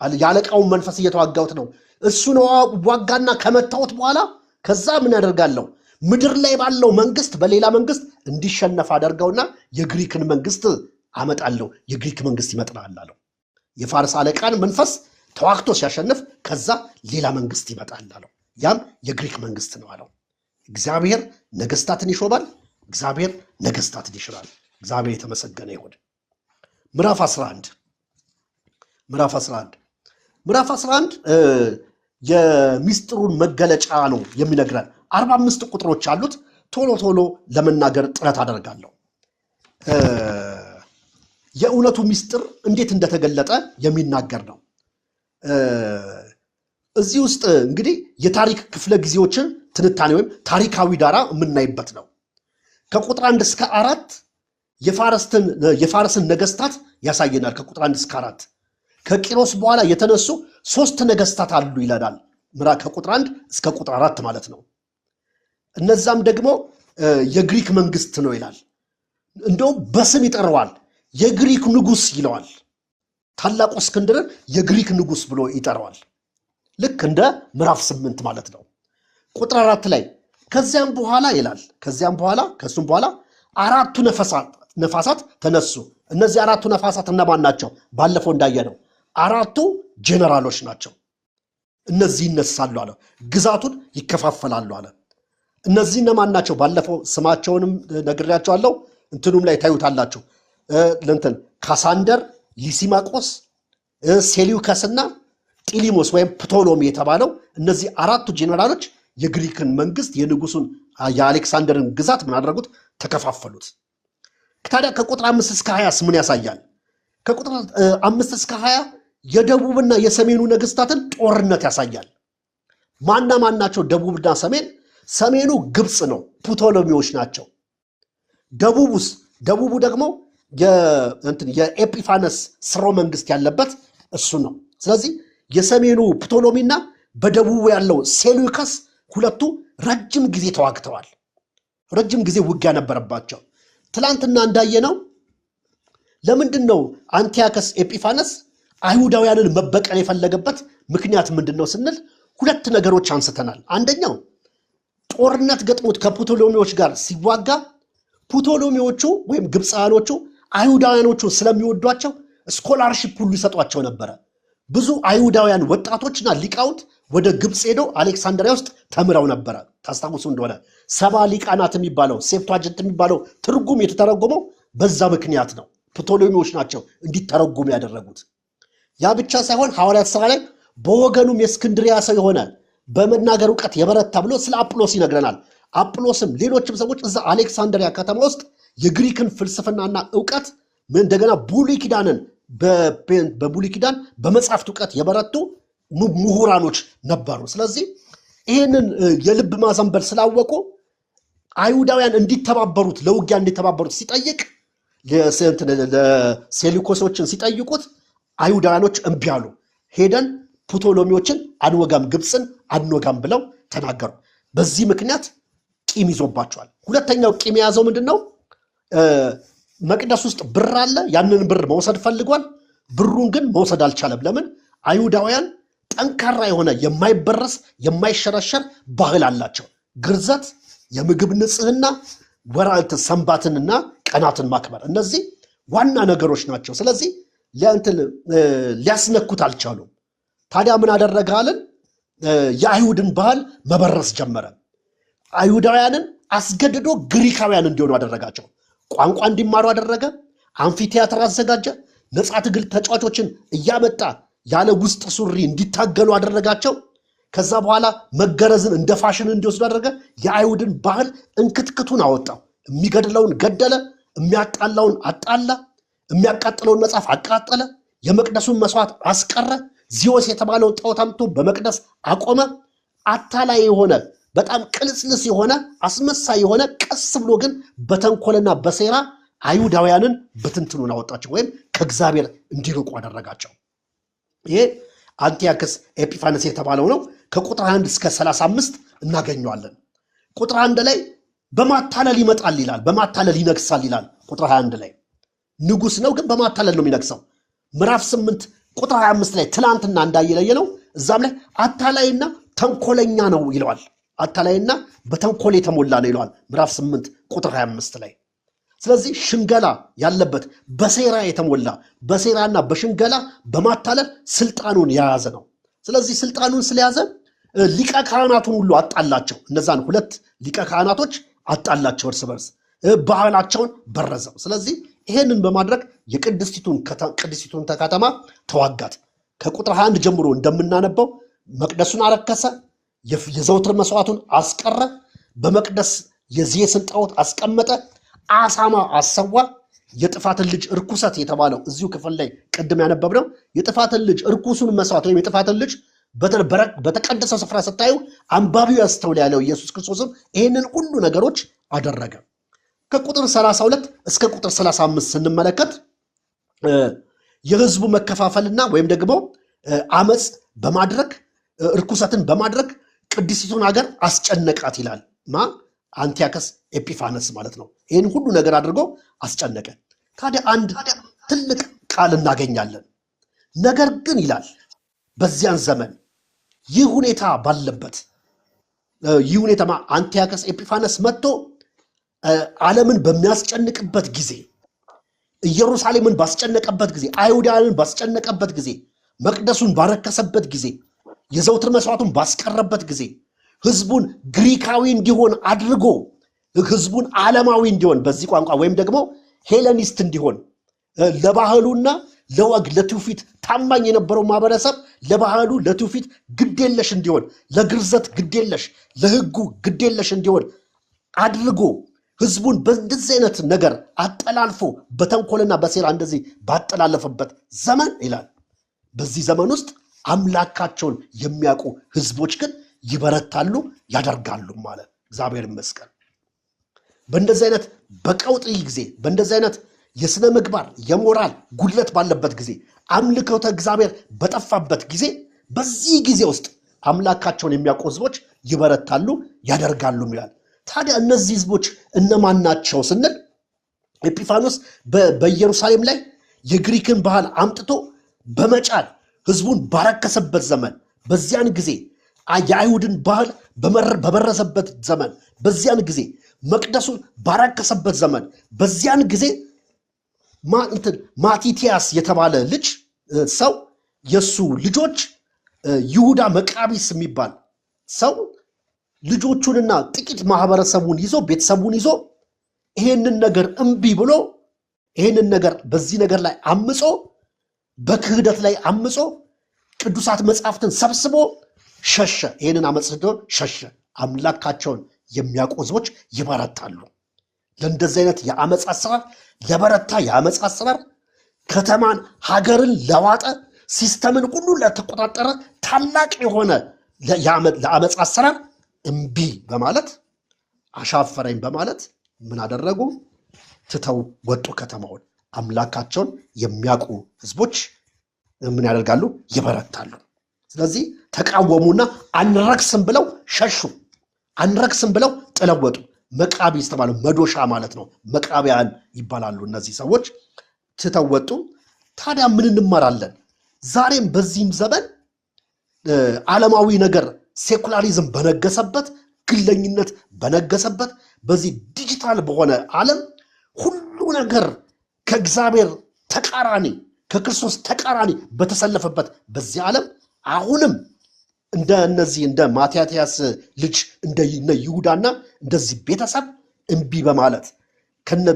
የአለቃውን መንፈስ እየተዋጋሁት ነው። እሱ ነው ዋጋና ከመታሁት በኋላ ከዛ ምን ያደርጋለሁ? ምድር ላይ ባለው መንግስት በሌላ መንግስት እንዲሸነፍ አደርገውና የግሪክን መንግስት አመጣለሁ፣ የግሪክ መንግስት ይመጣል አለው። የፋርስ አለቃን መንፈስ ተዋግቶ ሲያሸንፍ ከዛ ሌላ መንግስት ይመጣል አለው። ያም የግሪክ መንግስት ነው አለው። እግዚአብሔር ነገስታትን ይሾማል፣ እግዚአብሔር ነገስታትን ይሽራል። እግዚአብሔር የተመሰገነ ይሁን። ምዕራፍ 11 የሚስጥሩን መገለጫ ነው የሚነግረን። 45 ቁጥሮች አሉት። ቶሎ ቶሎ ለመናገር ጥረት አደርጋለሁ። የእውነቱ ሚስጥር እንዴት እንደተገለጠ የሚናገር ነው። እዚህ ውስጥ እንግዲህ የታሪክ ክፍለ ጊዜዎችን ትንታኔ ወይም ታሪካዊ ዳራ የምናይበት ነው። ከቁጥር 1 እስከ 4 የፋርስን ነገስታት ያሳየናል። ከቁጥር 1 እስከ 4 ከቂሮስ በኋላ የተነሱ 3 ነገስታት አሉ ይለናል። ከቁጥር 1 እስከ ቁጥር 4 ማለት ነው። እነዛም ደግሞ የግሪክ መንግስት ነው ይላል። እንደውም በስም ይጠራዋል። የግሪክ ንጉስ ይለዋል። ታላቁ እስክንድርን የግሪክ ንጉስ ብሎ ይጠራዋል። ልክ እንደ ምዕራፍ 8 ማለት ነው። ቁጥር 4 ላይ ከዚያም በኋላ ይላል። ከሱም በኋላ 4ቱ ነፋሳት ተነሱ። እነዚህ 4ቱ ነፋሳት እነማን ናቸው? ባለፈው እንዳየነው 4ቱ ጄኔራሎች ናቸው። እነዚህ ይነሳሉ አለ። ግዛቱን ይከፋፈላሉ አለ። እነዚህ እነማን ናቸው? ባለፈው ስማቸውንም ነግሬያቸዋለሁ። እንትኑም ላይ ታዩታላችሁ። ካሳንደር፣ ሊሲማቆስ፣ ሴሊውከስና ጢሊሞስ ወይም ፕቶሎሚ የተባለው እነዚህ 4ቱ ጄኔራሎች የግሪክን መንግስት የንጉሱን የአሌክሳንደርን ግዛት ምን አደረጉት? ተከፋፈሉት። ታዲያ ከቁጥር 5 እስከ 20 ምን ያሳያል? ከቁጥር 5 እስከ 20 የደቡብና የሰሜኑ ነገስታትን ጦርነት ያሳያል። ማና ናቸው ደቡብና ሰሜን? ሰሜኑ ግብፅ ነው፣ ፕቶሎሚዎች ናቸው። ደቡቡ ደግሞ የኤጲፋነስ ስርወ መንግስት ያለበት እሱ ነው። ስለዚህ የሰሜኑ ፕቶሎሚና በደቡቡ ያለው ሴሉከስ ሁለቱ ረጅም ጊዜ ተዋግተዋል። ረጅም ጊዜ ውጊያ ነበረባቸው። ትላንትና እንዳየነው ለምንድን ነው አንቲያከስ ኤጲፋነስ አይሁዳውያንን መበቀል የፈለገበት ምክንያት ምንድን ነው ስንል 2 ነገሮች አንስተናል። አንደኛው ጦርነት ገጥሞት ከፕቶሎሚዎች ጋር ሲዋጋ ፕቶሎሚዎቹ ወይም ግብፃውያኖቹ አይሁዳውያኖቹ ስለሚወዷቸው ስኮላርሺፕ ሁሉ ይሰጧቸው ነበረ። ብዙ አይሁዳውያን ወጣቶችና ሊቃውንት ወደ ግብፅ ሄደው አሌክሳንድሪያ ውስጥ ተምረው ነበረ። ታስታውሱ እንደሆነ 70 ሊቃናት የሚባለው ሴፕቷጀንት የሚባለው ትርጉም የተተረጎመው በዛ ምክንያት ነው። ፕቶሎሚዎች ናቸው እንዲተረጉም ያደረጉት። ያ ብቻ ሳይሆን ሐዋርያት ሥራ ላይ በወገኑም የእስክንድሪያ ሰው የሆነ በመናገር እውቀት የበረታ ብሎ ስለ አጵሎስ ይነግረናል። አጵሎስም ሌሎችም ሰዎች እዛ አሌክሳንድሪያ ከተማ ውስጥ የግሪክን ፍልስፍናና እውቀት እንደገና ብሉይ ኪዳንን በብሉይ ኪዳን በመጽሐፍት እውቀት የበረቱ ምሁራኖች ነበሩ። ስለዚህ ይህንን የልብ ማዘንበል ስላወቁ አይሁዳውያን እንዲተባበሩት ለውጊያ እንዲተባበሩት ሲጠይቅ ለሴሉኮሶችን ሲጠይቁት አይሁዳውያኖች እምቢ አሉ። ሄደን ፕቶሎሚዎችን አንወጋም፣ ግብፅን አንወጋም ብለው ተናገሩ። በዚህ ምክንያት ቂም ይዞባቸዋል። ሁለተኛው ቂም የያዘው ምንድን ነው? መቅደስ ውስጥ ብር አለ። ያንን ብር መውሰድ ፈልጓል። ብሩን ግን መውሰድ አልቻለም። ለምን? አይሁዳውያን ጠንካራ የሆነ የማይበረስ የማይሸረሸር ባህል አላቸው። ግርዘት፣ የምግብ ንጽህና፣ ወራት ሰንባትንና ቀናትን ማክበር፣ እነዚህ ዋና ነገሮች ናቸው። ስለዚህ ሊያስነኩት አልቻሉም። ታዲያ ምን አደረገ አለን? የአይሁድን ባህል መበረስ ጀመረ። አይሁዳውያንን አስገድዶ ግሪካውያን እንዲሆኑ አደረጋቸው። ቋንቋ እንዲማሩ አደረገ። አምፊቲያትር አዘጋጀ። ነፃ ትግል ተጫዋቾችን እያመጣ ያለ ውስጥ ሱሪ እንዲታገሉ አደረጋቸው። ከዛ በኋላ መገረዝን እንደ ፋሽን እንዲወስዱ አደረገ። የአይሁድን ባህል እንክትክቱን አወጣው። የሚገድለውን ገደለ፣ የሚያጣላውን አጣላ፣ የሚያቃጥለውን መጽሐፍ አቃጠለ፣ የመቅደሱን መስዋዕት አስቀረ፣ ዚዮስ የተባለውን ጣዖት አምጥቶ በመቅደስ አቆመ። አታላይ የሆነ በጣም ቅልስልስ የሆነ አስመሳይ የሆነ ቀስ ብሎ ግን በተንኮልና በሴራ አይሁዳውያንን በትንትኑን አወጣቸው፣ ወይም ከእግዚአብሔር እንዲርቁ አደረጋቸው። ይሄ አንቲያክስ ኤጲፋነስ የተባለው ነው። ከቁጥር 1 እስከ 35 እናገኘዋለን። ቁጥር 1 ላይ በማታለል ይመጣል ይላል፣ በማታለል ይነግሳል ይላል። ቁጥር 21 ላይ ንጉስ ነው፣ ግን በማታለል ነው የሚነግሰው። ምዕራፍ 8 ቁጥር 25 ላይ ትናንትና እንዳየለየ ነው። እዛም ላይ አታላይና ተንኮለኛ ነው ይለዋል። አታላይና በተንኮል የተሞላ ነው ይለዋል ምዕራፍ 8 ቁጥር 25 ላይ። ስለዚህ ሽንገላ ያለበት በሴራ የተሞላ በሴራና በሽንገላ በማታለል ስልጣኑን የያዘ ነው። ስለዚህ ስልጣኑን ስለያዘ ሊቀ ካህናቱን ሁሉ አጣላቸው። እነዛን 2 ሊቀ ካህናቶች አጣላቸው እርስ በርስ። ባህላቸውን በረዘው። ስለዚህ ይሄንን በማድረግ የቅድስቲቱን ከተማ ተዋጋት። ከቁጥር 21 ጀምሮ እንደምናነበው መቅደሱን አረከሰ፣ የዘውትር መስዋዕቱን አስቀረ፣ በመቅደስ የዜስን ጣዖት አስቀመጠ፣ አሳማ አሰዋ። የጥፋትን ልጅ እርኩሰት የተባለው እዚሁ ክፍል ላይ ቅድም ያነበብነው የጥፋትን ልጅ እርኩሱን መስዋዕት ወይም የጥፋትን ልጅ በተቀደሰ ስፍራ ስታዩ አንባቢው ያስተውል ያለው ኢየሱስ ክርስቶስም ይህንን ሁሉ ነገሮች አደረገ። ከቁጥር 32 እስከ ቁጥር 35 ስንመለከት የህዝቡ መከፋፈልና ወይም ደግሞ አመፅ በማድረግ እርኩሰትን በማድረግ ቅድስቲቱን ሀገር አስጨነቃት ይላል። አንቲያከስ ኤጲፋነስ ማለት ነው። ይህን ሁሉ ነገር አድርጎ አስጨነቀ። ታዲያ አንድ ትልቅ ቃል እናገኛለን። ነገር ግን ይላል በዚያን ዘመን ይህ ሁኔታ ባለበት አንቲያከስ ኤጲፋነስ መጥቶ ዓለምን በሚያስጨንቅበት ጊዜ፣ ኢየሩሳሌምን ባስጨነቀበት ጊዜ፣ አይሁዳንን ባስጨነቀበት ጊዜ፣ መቅደሱን ባረከሰበት ጊዜ፣ የዘውትር መስዋዕቱን ባስቀረበት ጊዜ፣ ህዝቡን ግሪካዊ እንዲሆን አድርጎ ህዝቡን ዓለማዊ እንዲሆን በዚህ ቋንቋ ወይም ደግሞ ሄለኒስት እንዲሆን ለባህሉና ለወግ ለትውፊት ታማኝ የነበረው ማህበረሰብ ለባህሉ ለትውፊት ግዴለሽ እንዲሆን፣ ለግርዘት ግዴለሽ፣ ለህጉ ግዴለሽ እንዲሆን አድርጎ ህዝቡን በእንደዚህ አይነት ነገር አጠላልፎ በተንኮልና በሴራ እንደዚህ ባጠላለፈበት ዘመን ይላል በዚህ ዘመን ውስጥ አምላካቸውን የሚያውቁ ህዝቦች ግን ይበረታሉ ያደርጋሉ ማለት እግዚአብሔር ይመስገን። በእንደዚህ አይነት በቀውጢ ጊዜ፣ በእንደዚህ አይነት የስነ ምግባር የሞራል ጉድለት ባለበት ጊዜ፣ አምልኮተ እግዚአብሔር በጠፋበት ጊዜ፣ በዚህ ጊዜ ውስጥ አምላካቸውን የሚያውቁ ህዝቦች ይበረታሉ ያደርጋሉ ይላል። ታዲያ እነዚህ ህዝቦች እነማን ናቸው ስንል ኤጲፋኖስ በኢየሩሳሌም ላይ የግሪክን ባህል አምጥቶ በመጫን ህዝቡን ባረከሰበት ዘመን፣ በዚያን ጊዜ የአይሁድን ባህል በበረዘበት ዘመን፣ በዚያን ጊዜ መቅደሱን ባረከሰበት ዘመን፣ በዚያን ጊዜ ማቲቲያስ የተባለ ልጅ ሰው የሱ ልጆች ይሁዳ መቃቢስ የሚባል ሰው ልጆቹንና ጥቂት ማህበረሰቡን ይዞ ቤተሰቡን ይዞ ይሄንን ነገር እምቢ ብሎ ይሄንን ነገር በዚህ ነገር ላይ አምጾ በክህደት ላይ አምጾ ቅዱሳት መጻሕፍትን ሰብስቦ ሸሸ። ይሄንን አመጽቶ ሸሸ። አምላካቸውን የሚያውቁ ህዝቦች ይበረታሉ። ለእንደዚህ አይነት የአመፅ አሰራር፣ ለበረታ የአመፅ አሰራር፣ ከተማን ሀገርን ለዋጠ ሲስተምን ሁሉ ለተቆጣጠረ ታላቅ የሆነ ለአመፅ አሰራር እምቢ በማለት አሻፈረኝ በማለት ምን አደረጉ? ትተው ወጡ ከተማውን። አምላካቸውን የሚያውቁ ህዝቦች ምን ያደርጋሉ? ይበረታሉ። ስለዚህ ተቃወሙና አንረክስም ብለው ሸሹ። አንረክስም ብለው ጥለወጡ። መቃቢስ ተባለ፣ መዶሻ ማለት ነው። መቃቢያን ይባላሉ እነዚህ ሰዎች። ትተው ወጡ። ታዲያ ምን እንማራለን? ዛሬም በዚህም ዘመን ዓለማዊ ነገር ሴኩላሪዝም በነገሰበት፣ ግለኝነት በነገሰበት በዚህ ዲጂታል በሆነ ዓለም ሁሉ ነገር ከእግዚአብሔር ተቃራኒ ከክርስቶስ ተቃራኒ በተሰለፈበት በዚህ ዓለም አሁንም እንደ ማቲያስ ልጅ እንደ ይሁዳና እንደዚህ ቤተሰብ እምቢ በማለት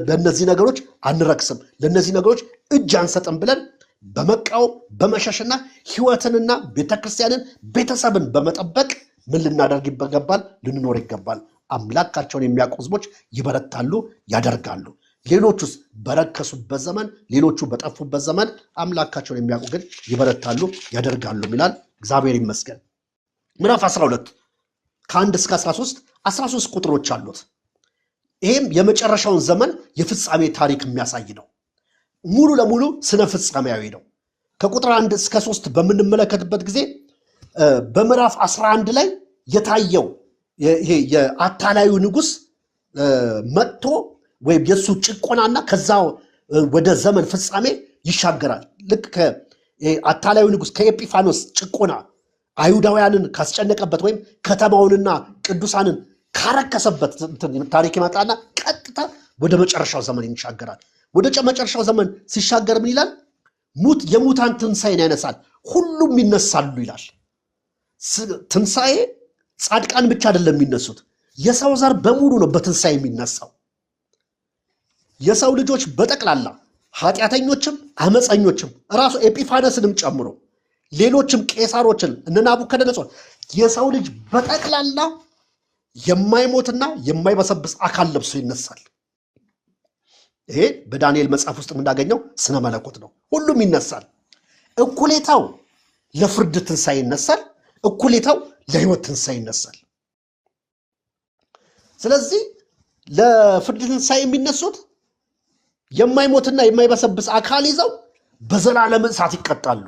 በእነዚህ ነገሮች አንረክስም፣ ለእነዚህ ነገሮች እጅ አንሰጥም ብለን በመቃወም በመሸሽና ህይወትንና ቤተክርስቲያንን ቤተሰብን በመጠበቅ ምን ልናደርግ ይገባል? ልንኖር ይገባል። አምላካቸውን የሚያውቁ ህዝቦች ይበረታሉ ያደርጋሉ። ሌሎቹስ በረከሱበት ዘመን፣ ሌሎቹ በጠፉበት ዘመን አምላካቸውን የሚያውቁ ግን ይበረታሉ ያደርጋሉ ይላል። እግዚአብሔር ይመስገን። ምዕራፍ 12 ከ1 እስከ 13 ቁጥሮች አሉት። ይህም የመጨረሻውን ዘመን የፍጻሜ ታሪክ የሚያሳይ ነው። ሙሉ ለሙሉ ስነ ፍጻሜያዊ ነው። ከቁጥር 1 እስከ 3 በምንመለከትበት ጊዜ በምዕራፍ 11 ላይ የታየው ይሄ የአታላዩ ንጉስ መጥቶ ወይም የሱ ጭቆናና ከዛ ወደ ዘመን ፍጻሜ ይሻገራል። ልክ ከአታላዩ ንጉስ ከኤጲፋኖስ ጭቆና አይሁዳውያንን ካስጨነቀበት ወይም ከተማውንና ቅዱሳንን ካረከሰበት ታሪክ ይመጣና ቀጥታ ወደ መጨረሻው ዘመን ይሻገራል። ወደ መጨረሻው ዘመን ሲሻገር ምን ይላል? የሙታን ትንሣኤን ያነሳል፣ ሁሉም ይነሳሉ ይላል። ትንሣኤ ጻድቃን ብቻ አይደለም የሚነሱት፣ የሰው ዘር በሙሉ ነው በትንሣኤ የሚነሳው። የሰው ልጆች በጠቅላላ ኃጢአተኞችም አመፀኞችም ራሱ ኤጲፋነስንም ጨምሮ ሌሎችም ቄሳሮችን እነ ናቡከደነጾር የሰው ልጅ በጠቅላላ የማይሞትና የማይበሰብስ አካል ለብሶ ይነሳል። ይሄ በዳንኤል መጽሐፍ ውስጥ የምናገኘው ስነ መለኮት ነው። ሁሉም ይነሳል። እኩሌታው ለፍርድ ትንሣኤ ይነሳል፣ እኩሌታው ለህይወት ትንሣኤ ይነሳል። ስለዚህ ለፍርድ ትንሣኤ የሚነሱት የማይሞትና የማይበሰብስ አካል ይዘው በዘላለም እሳት ይቀጣሉ።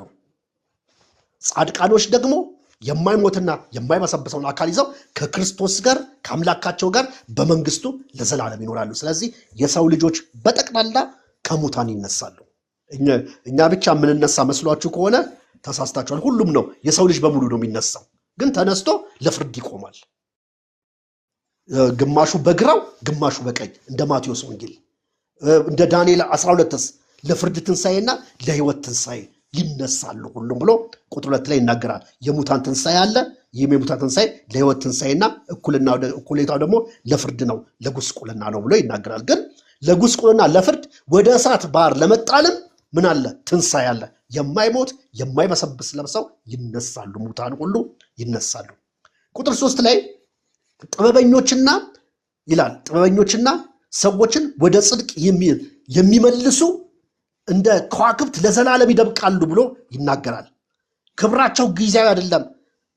ጻድቃኖች ደግሞ የማይሞትና የማይበሰብሰውን አካል ይዘው ከክርስቶስ ጋር ከአምላካቸው ጋር በመንግስቱ ለዘላለም ይኖራሉ። ስለዚህ የሰው ልጆች በጠቅላላ ከሙታን ይነሳሉ። እኛ ብቻ የምንነሳ መስሏችሁ ከሆነ ተሳስታችኋል። ሁሉም ነው፣ የሰው ልጅ በሙሉ ነው የሚነሳው። ግን ተነስቶ ለፍርድ ይቆማል። ግማሹ በግራው ግማሹ በቀኝ እንደ ማቴዎስ ወንጌል፣ እንደ ዳንኤል 12ስ ለፍርድ ትንሣኤና ለህይወት ትንሣኤ ይነሳሉ ሁሉም ብሎ ቁጥር 2 ላይ ይናገራል። የሙታን ትንሣኤ አለ። ይህም የሙታን ትንሣኤ ለህይወት ትንሣኤና እኩሌታው ደግሞ ለፍርድ ነው፣ ለጉስቁልና ነው ብሎ ይናገራል። ግን ለጉስቁልና ለፍርድ ወደ እሳት ባህር ለመጣልም ምን አለ? ትንሣኤ አለ። የማይሞት የማይበሰብስ ለብሰው ይነሳሉ፣ ሙታን ሁሉ ይነሳሉ። ቁጥር 3 ላይ ጥበበኞችና ይላል ጥበበኞችና ሰዎችን ወደ ጽድቅ የሚመልሱ እንደ ከዋክብት ለዘላለም ይደምቃሉ ብሎ ይናገራል። ክብራቸው ጊዜያዊ አይደለም፣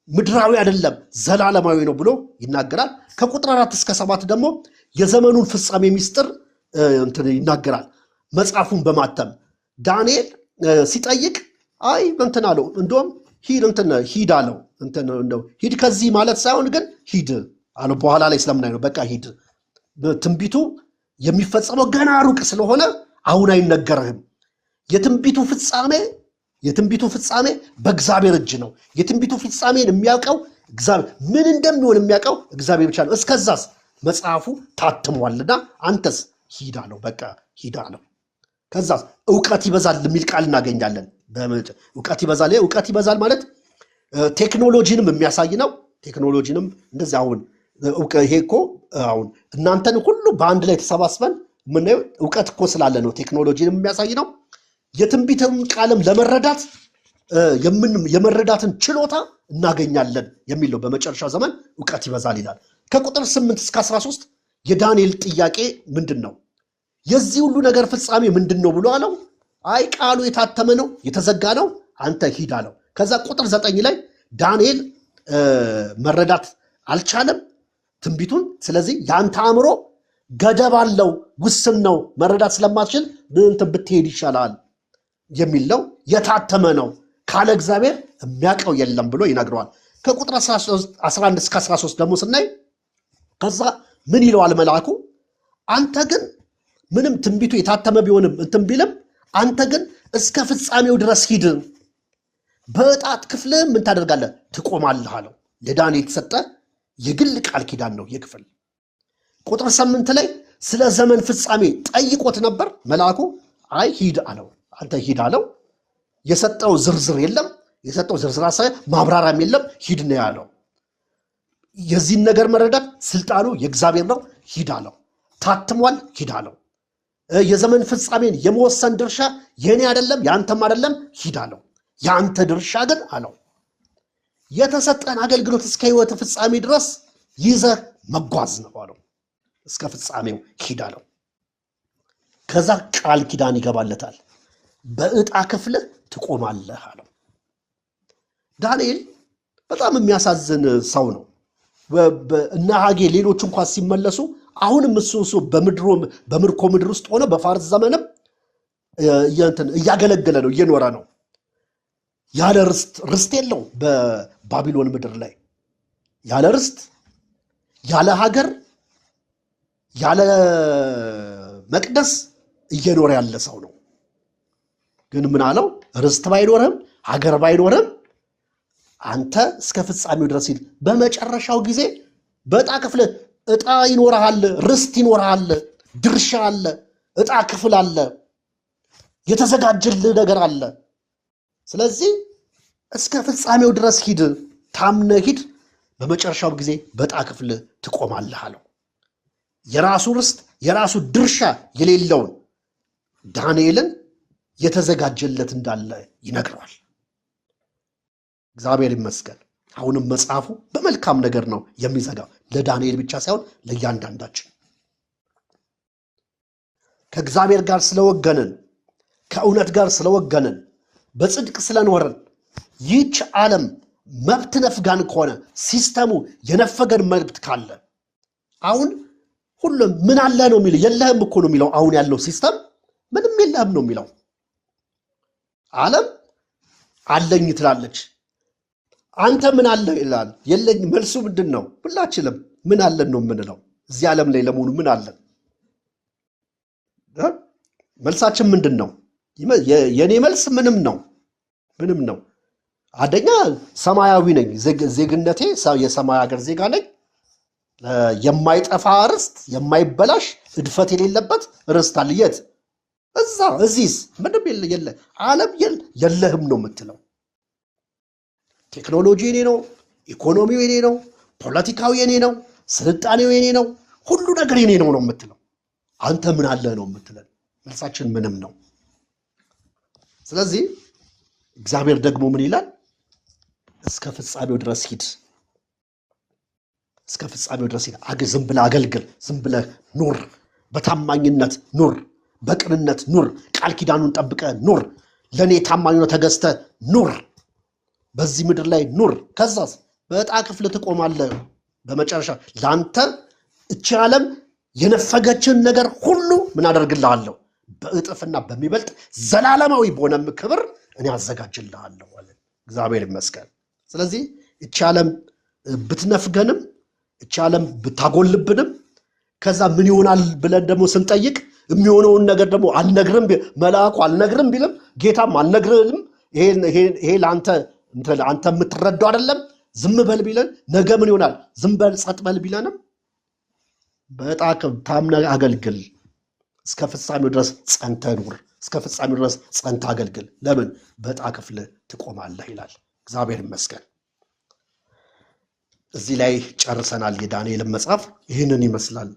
ምድራዊ አይደለም፣ ዘላለማዊ ነው ብሎ ይናገራል። ከቁጥር 4 እስከ 7 ደግሞ የዘመኑን ፍጻሜ ሚስጥር ይናገራል። መጽሐፉን በማተም ዳንኤል ሲጠይቅ አይ እንትን አለው፣ እንደውም ሂድ አለው። ሂድ ከዚህ ማለት ሳይሆን ግን ሂድ አለው። በኋላ ላይ ስለምናይ ነው። በቃ ሂድ፣ ትንቢቱ የሚፈጸመው ገና ሩቅ ስለሆነ አሁን አይነገርህም። የትንቢቱ ፍጻሜ በእግዚአብሔር እጅ ነው። የትንቢቱ ፍጻሜን የሚያውቀው እግዚአብሔር፣ ምን እንደሚሆን የሚያውቀው እግዚአብሔር ብቻ ነው። እስከዛስ መጽሐፉ ታትሟልና አንተስ ሂድ አለው። በቃ ሂድ አለው። ከዛስ እውቀት ይበዛል የሚል ቃል እናገኛለን። እውቀት ይበዛል ማለት ቴክኖሎጂንም የሚያሳይ ነው። ቴክኖሎጂንም እንደዚህ አሁን ይሄ እኮ አሁን እናንተን ሁሉ በአንድ ላይ ተሰባስበን የምናየው እውቀት እኮ ስላለ ነው። ቴክኖሎጂንም የሚያሳይ ነው። የትንቢትን ቃልም ለመረዳት የመረዳትን ችሎታ እናገኛለን የሚል ነው። በመጨረሻ ዘመን እውቀት ይበዛል ይላል። ከቁጥር 8 እስከ 13 የዳንኤል ጥያቄ ምንድን ነው? የዚህ ሁሉ ነገር ፍጻሜ ምንድን ነው ብሎ አለው። አይ ቃሉ የታተመ ነው፣ የተዘጋ ነው፣ አንተ ሂድ አለው። ከዛ ቁጥር 9 ላይ ዳንኤል መረዳት አልቻለም ትንቢቱን። ስለዚህ ያንተ አእምሮ ገደብ አለው፣ ውስን ነው፣ መረዳት ስለማትችል ብትሄድ ይሻላል የሚል ነው። የታተመ ነው፣ ካለ እግዚአብሔር የሚያውቀው የለም ብሎ ይነግረዋል። ከቁጥር 11 እስከ 13 ደግሞ ስናይ ከዛ ምን ይለዋል መልአኩ? አንተ ግን ምንም ትንቢቱ የታተመ ቢሆንም እንትን ቢልም አንተ ግን እስከ ፍጻሜው ድረስ ሂድ፣ በዕጣት ክፍልህ ምን ታደርጋለህ? ትቆማለህ አለው። ለዳንኤል የተሰጠ የግል ቃል ኪዳን ነው የክፍል። ቁጥር 8 ላይ ስለ ዘመን ፍጻሜ ጠይቆት ነበር መልአኩ። አይ ሂድ አለው። አንተ ሂድ አለው። የሰጠው ዝርዝር የለም፣ የሰጠው ዝርዝር ማብራሪያም የለም። ሂድ ነው ያለው። የዚህን ነገር መረዳት ስልጣኑ የእግዚአብሔር ነው። ሂድ አለው። ታትሟል። ሂድ አለው። የዘመን ፍጻሜን የመወሰን ድርሻ የኔ አይደለም፣ ያንተም አይደለም። ሂድ አለው። ያንተ ድርሻ ግን አለው የተሰጠን አገልግሎት እስከ ህይወት ፍጻሜ ድረስ ይዘህ መጓዝ ነው አለው። እስከ ፍጻሜው ሂድ አለው። ከዛ ቃል ኪዳን ይገባለታል። በዕጣ ክፍልህ ትቆማለህ አለው። ዳንኤል በጣም የሚያሳዝን ሰው ነው። እና ሀጌ ሌሎች እንኳን ሲመለሱ አሁንም እሱ በምርኮ ምድር ውስጥ ሆነ በፋርስ ዘመንም እያገለገለ ነው፣ እየኖረ ነው። ያለ ርስት የለው። በባቢሎን ምድር ላይ ያለ ርስት፣ ያለ ሀገር፣ ያለ መቅደስ እየኖረ ያለ ሰው ነው። ግን ምን አለው? ርስት ባይኖርህም ሀገር ባይኖርህም አንተ እስከ ፍጻሜው ድረስ ሂድ። በመጨረሻው ጊዜ በዕጣ ክፍል ዕጣ ይኖርሃል፣ ርስት ይኖርሃል፣ ድርሻ አለ፣ ዕጣ ክፍል አለ፣ የተዘጋጀልህ ነገር አለ። ስለዚህ እስከ ፍጻሜው ድረስ ሂድ፣ ታምነህ ሂድ። በመጨረሻው ጊዜ በዕጣ ክፍል ትቆማለህ አለው። የራሱ ርስት የራሱ ድርሻ የሌለውን ዳንኤልን የተዘጋጀለት እንዳለ ይነግረዋል። እግዚአብሔር ይመስገን። አሁንም መጽሐፉ በመልካም ነገር ነው የሚዘጋው፣ ለዳንኤል ብቻ ሳይሆን ለእያንዳንዳችን። ከእግዚአብሔር ጋር ስለወገንን፣ ከእውነት ጋር ስለወገንን፣ በጽድቅ ስለኖርን ይህች ዓለም መብት ነፍጋን ከሆነ ሲስተሙ የነፈገን መብት ካለ አሁን ሁሉም ምን አለ ነው የሚለው፣ የለህም እኮ ነው የሚለው። አሁን ያለው ሲስተም ምንም የለህም ነው የሚለው። ዓለም አለኝ ትላለች፣ አንተ ምን አለ ይላል፣ የለኝ። መልሱ ምንድን ነው? ሁላችንም ምን አለን ነው የምንለው። እዚህ ዓለም ላይ ለመሆኑ ምን አለን? መልሳችን ምንድን ነው? የኔ መልስ ምንም ነው፣ ምንም ነው። አንደኛ ሰማያዊ ነኝ፣ ዜግነቴ የሰማይ ሀገር ዜጋ ነኝ። የማይጠፋ ርስት፣ የማይበላሽ እድፈት የሌለበት ርስት አለ። የት? እዛ። እዚህስ ምንም የለ። ዓለም የለህም ነው የምትለው። ቴክኖሎጂ የኔ ነው፣ ኢኮኖሚው የኔ ነው፣ ፖለቲካው የኔ ነው፣ ስልጣኔው የኔ ነው፣ ሁሉ ነገር የኔ ነው ነው የምትለው። አንተ ምን አለ ነው የምትለን። መልሳችን ምንም ነው። ስለዚህ እግዚአብሔር ደግሞ ምን ይላል? እስከ ፍጻሜው ድረስ ሂድ፣ እስከ ፍጻሜው ድረስ ሂድ። ዝም ብለህ አገልግል፣ ዝም ብለህ ኑር፣ በታማኝነት ኑር፣ በቅንነት ኑር፣ ቃል ኪዳኑን ጠብቀህ ኑር፣ ለእኔ ታማኝ ሆነህ ተገዝተህ ኑር፣ በዚህ ምድር ላይ ኑር። ከዛስ በዕጣ ክፍል ትቆማለህ። በመጨረሻ ለአንተ እቺ ዓለም የነፈገችን ነገር ሁሉ ምን አደርግልሃለሁ? በእጥፍና በሚበልጥ ዘላለማዊ በሆነም ክብር እኔ አዘጋጅልሃለሁ አለ። እግዚአብሔር ይመስገን። ስለዚህ እቺ ዓለም ብትነፍገንም፣ እቺ ዓለም ብታጎልብንም፣ ከዛ ምን ይሆናል ብለን ደግሞ ስንጠይቅ የሚሆነውን ነገር ደግሞ አልነግርም፣ መልአኩ አልነግርም ቢልም፣ ጌታም አልነግርም፣ ይሄ ለአንተ የምትረዳው አይደለም፣ ዝም በል ቢለን፣ ነገ ምን ይሆናል? ዝም በል ጸጥ በል ቢለንም በጣም ታምነህ አገልግል፣ እስከ ፍጻሜው ድረስ ጸንተህ ኑር፣ እስከ ፍጻሜው ድረስ ጸንተህ አገልግል። ለምን? በዕጣ ክፍል ትቆማለህ ይላል። እግዚአብሔር ይመስገን። እዚህ ላይ ጨርሰናል። የዳንኤልን መጽሐፍ ይህንን ይመስላል።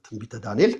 ትንቢተ ዳንኤል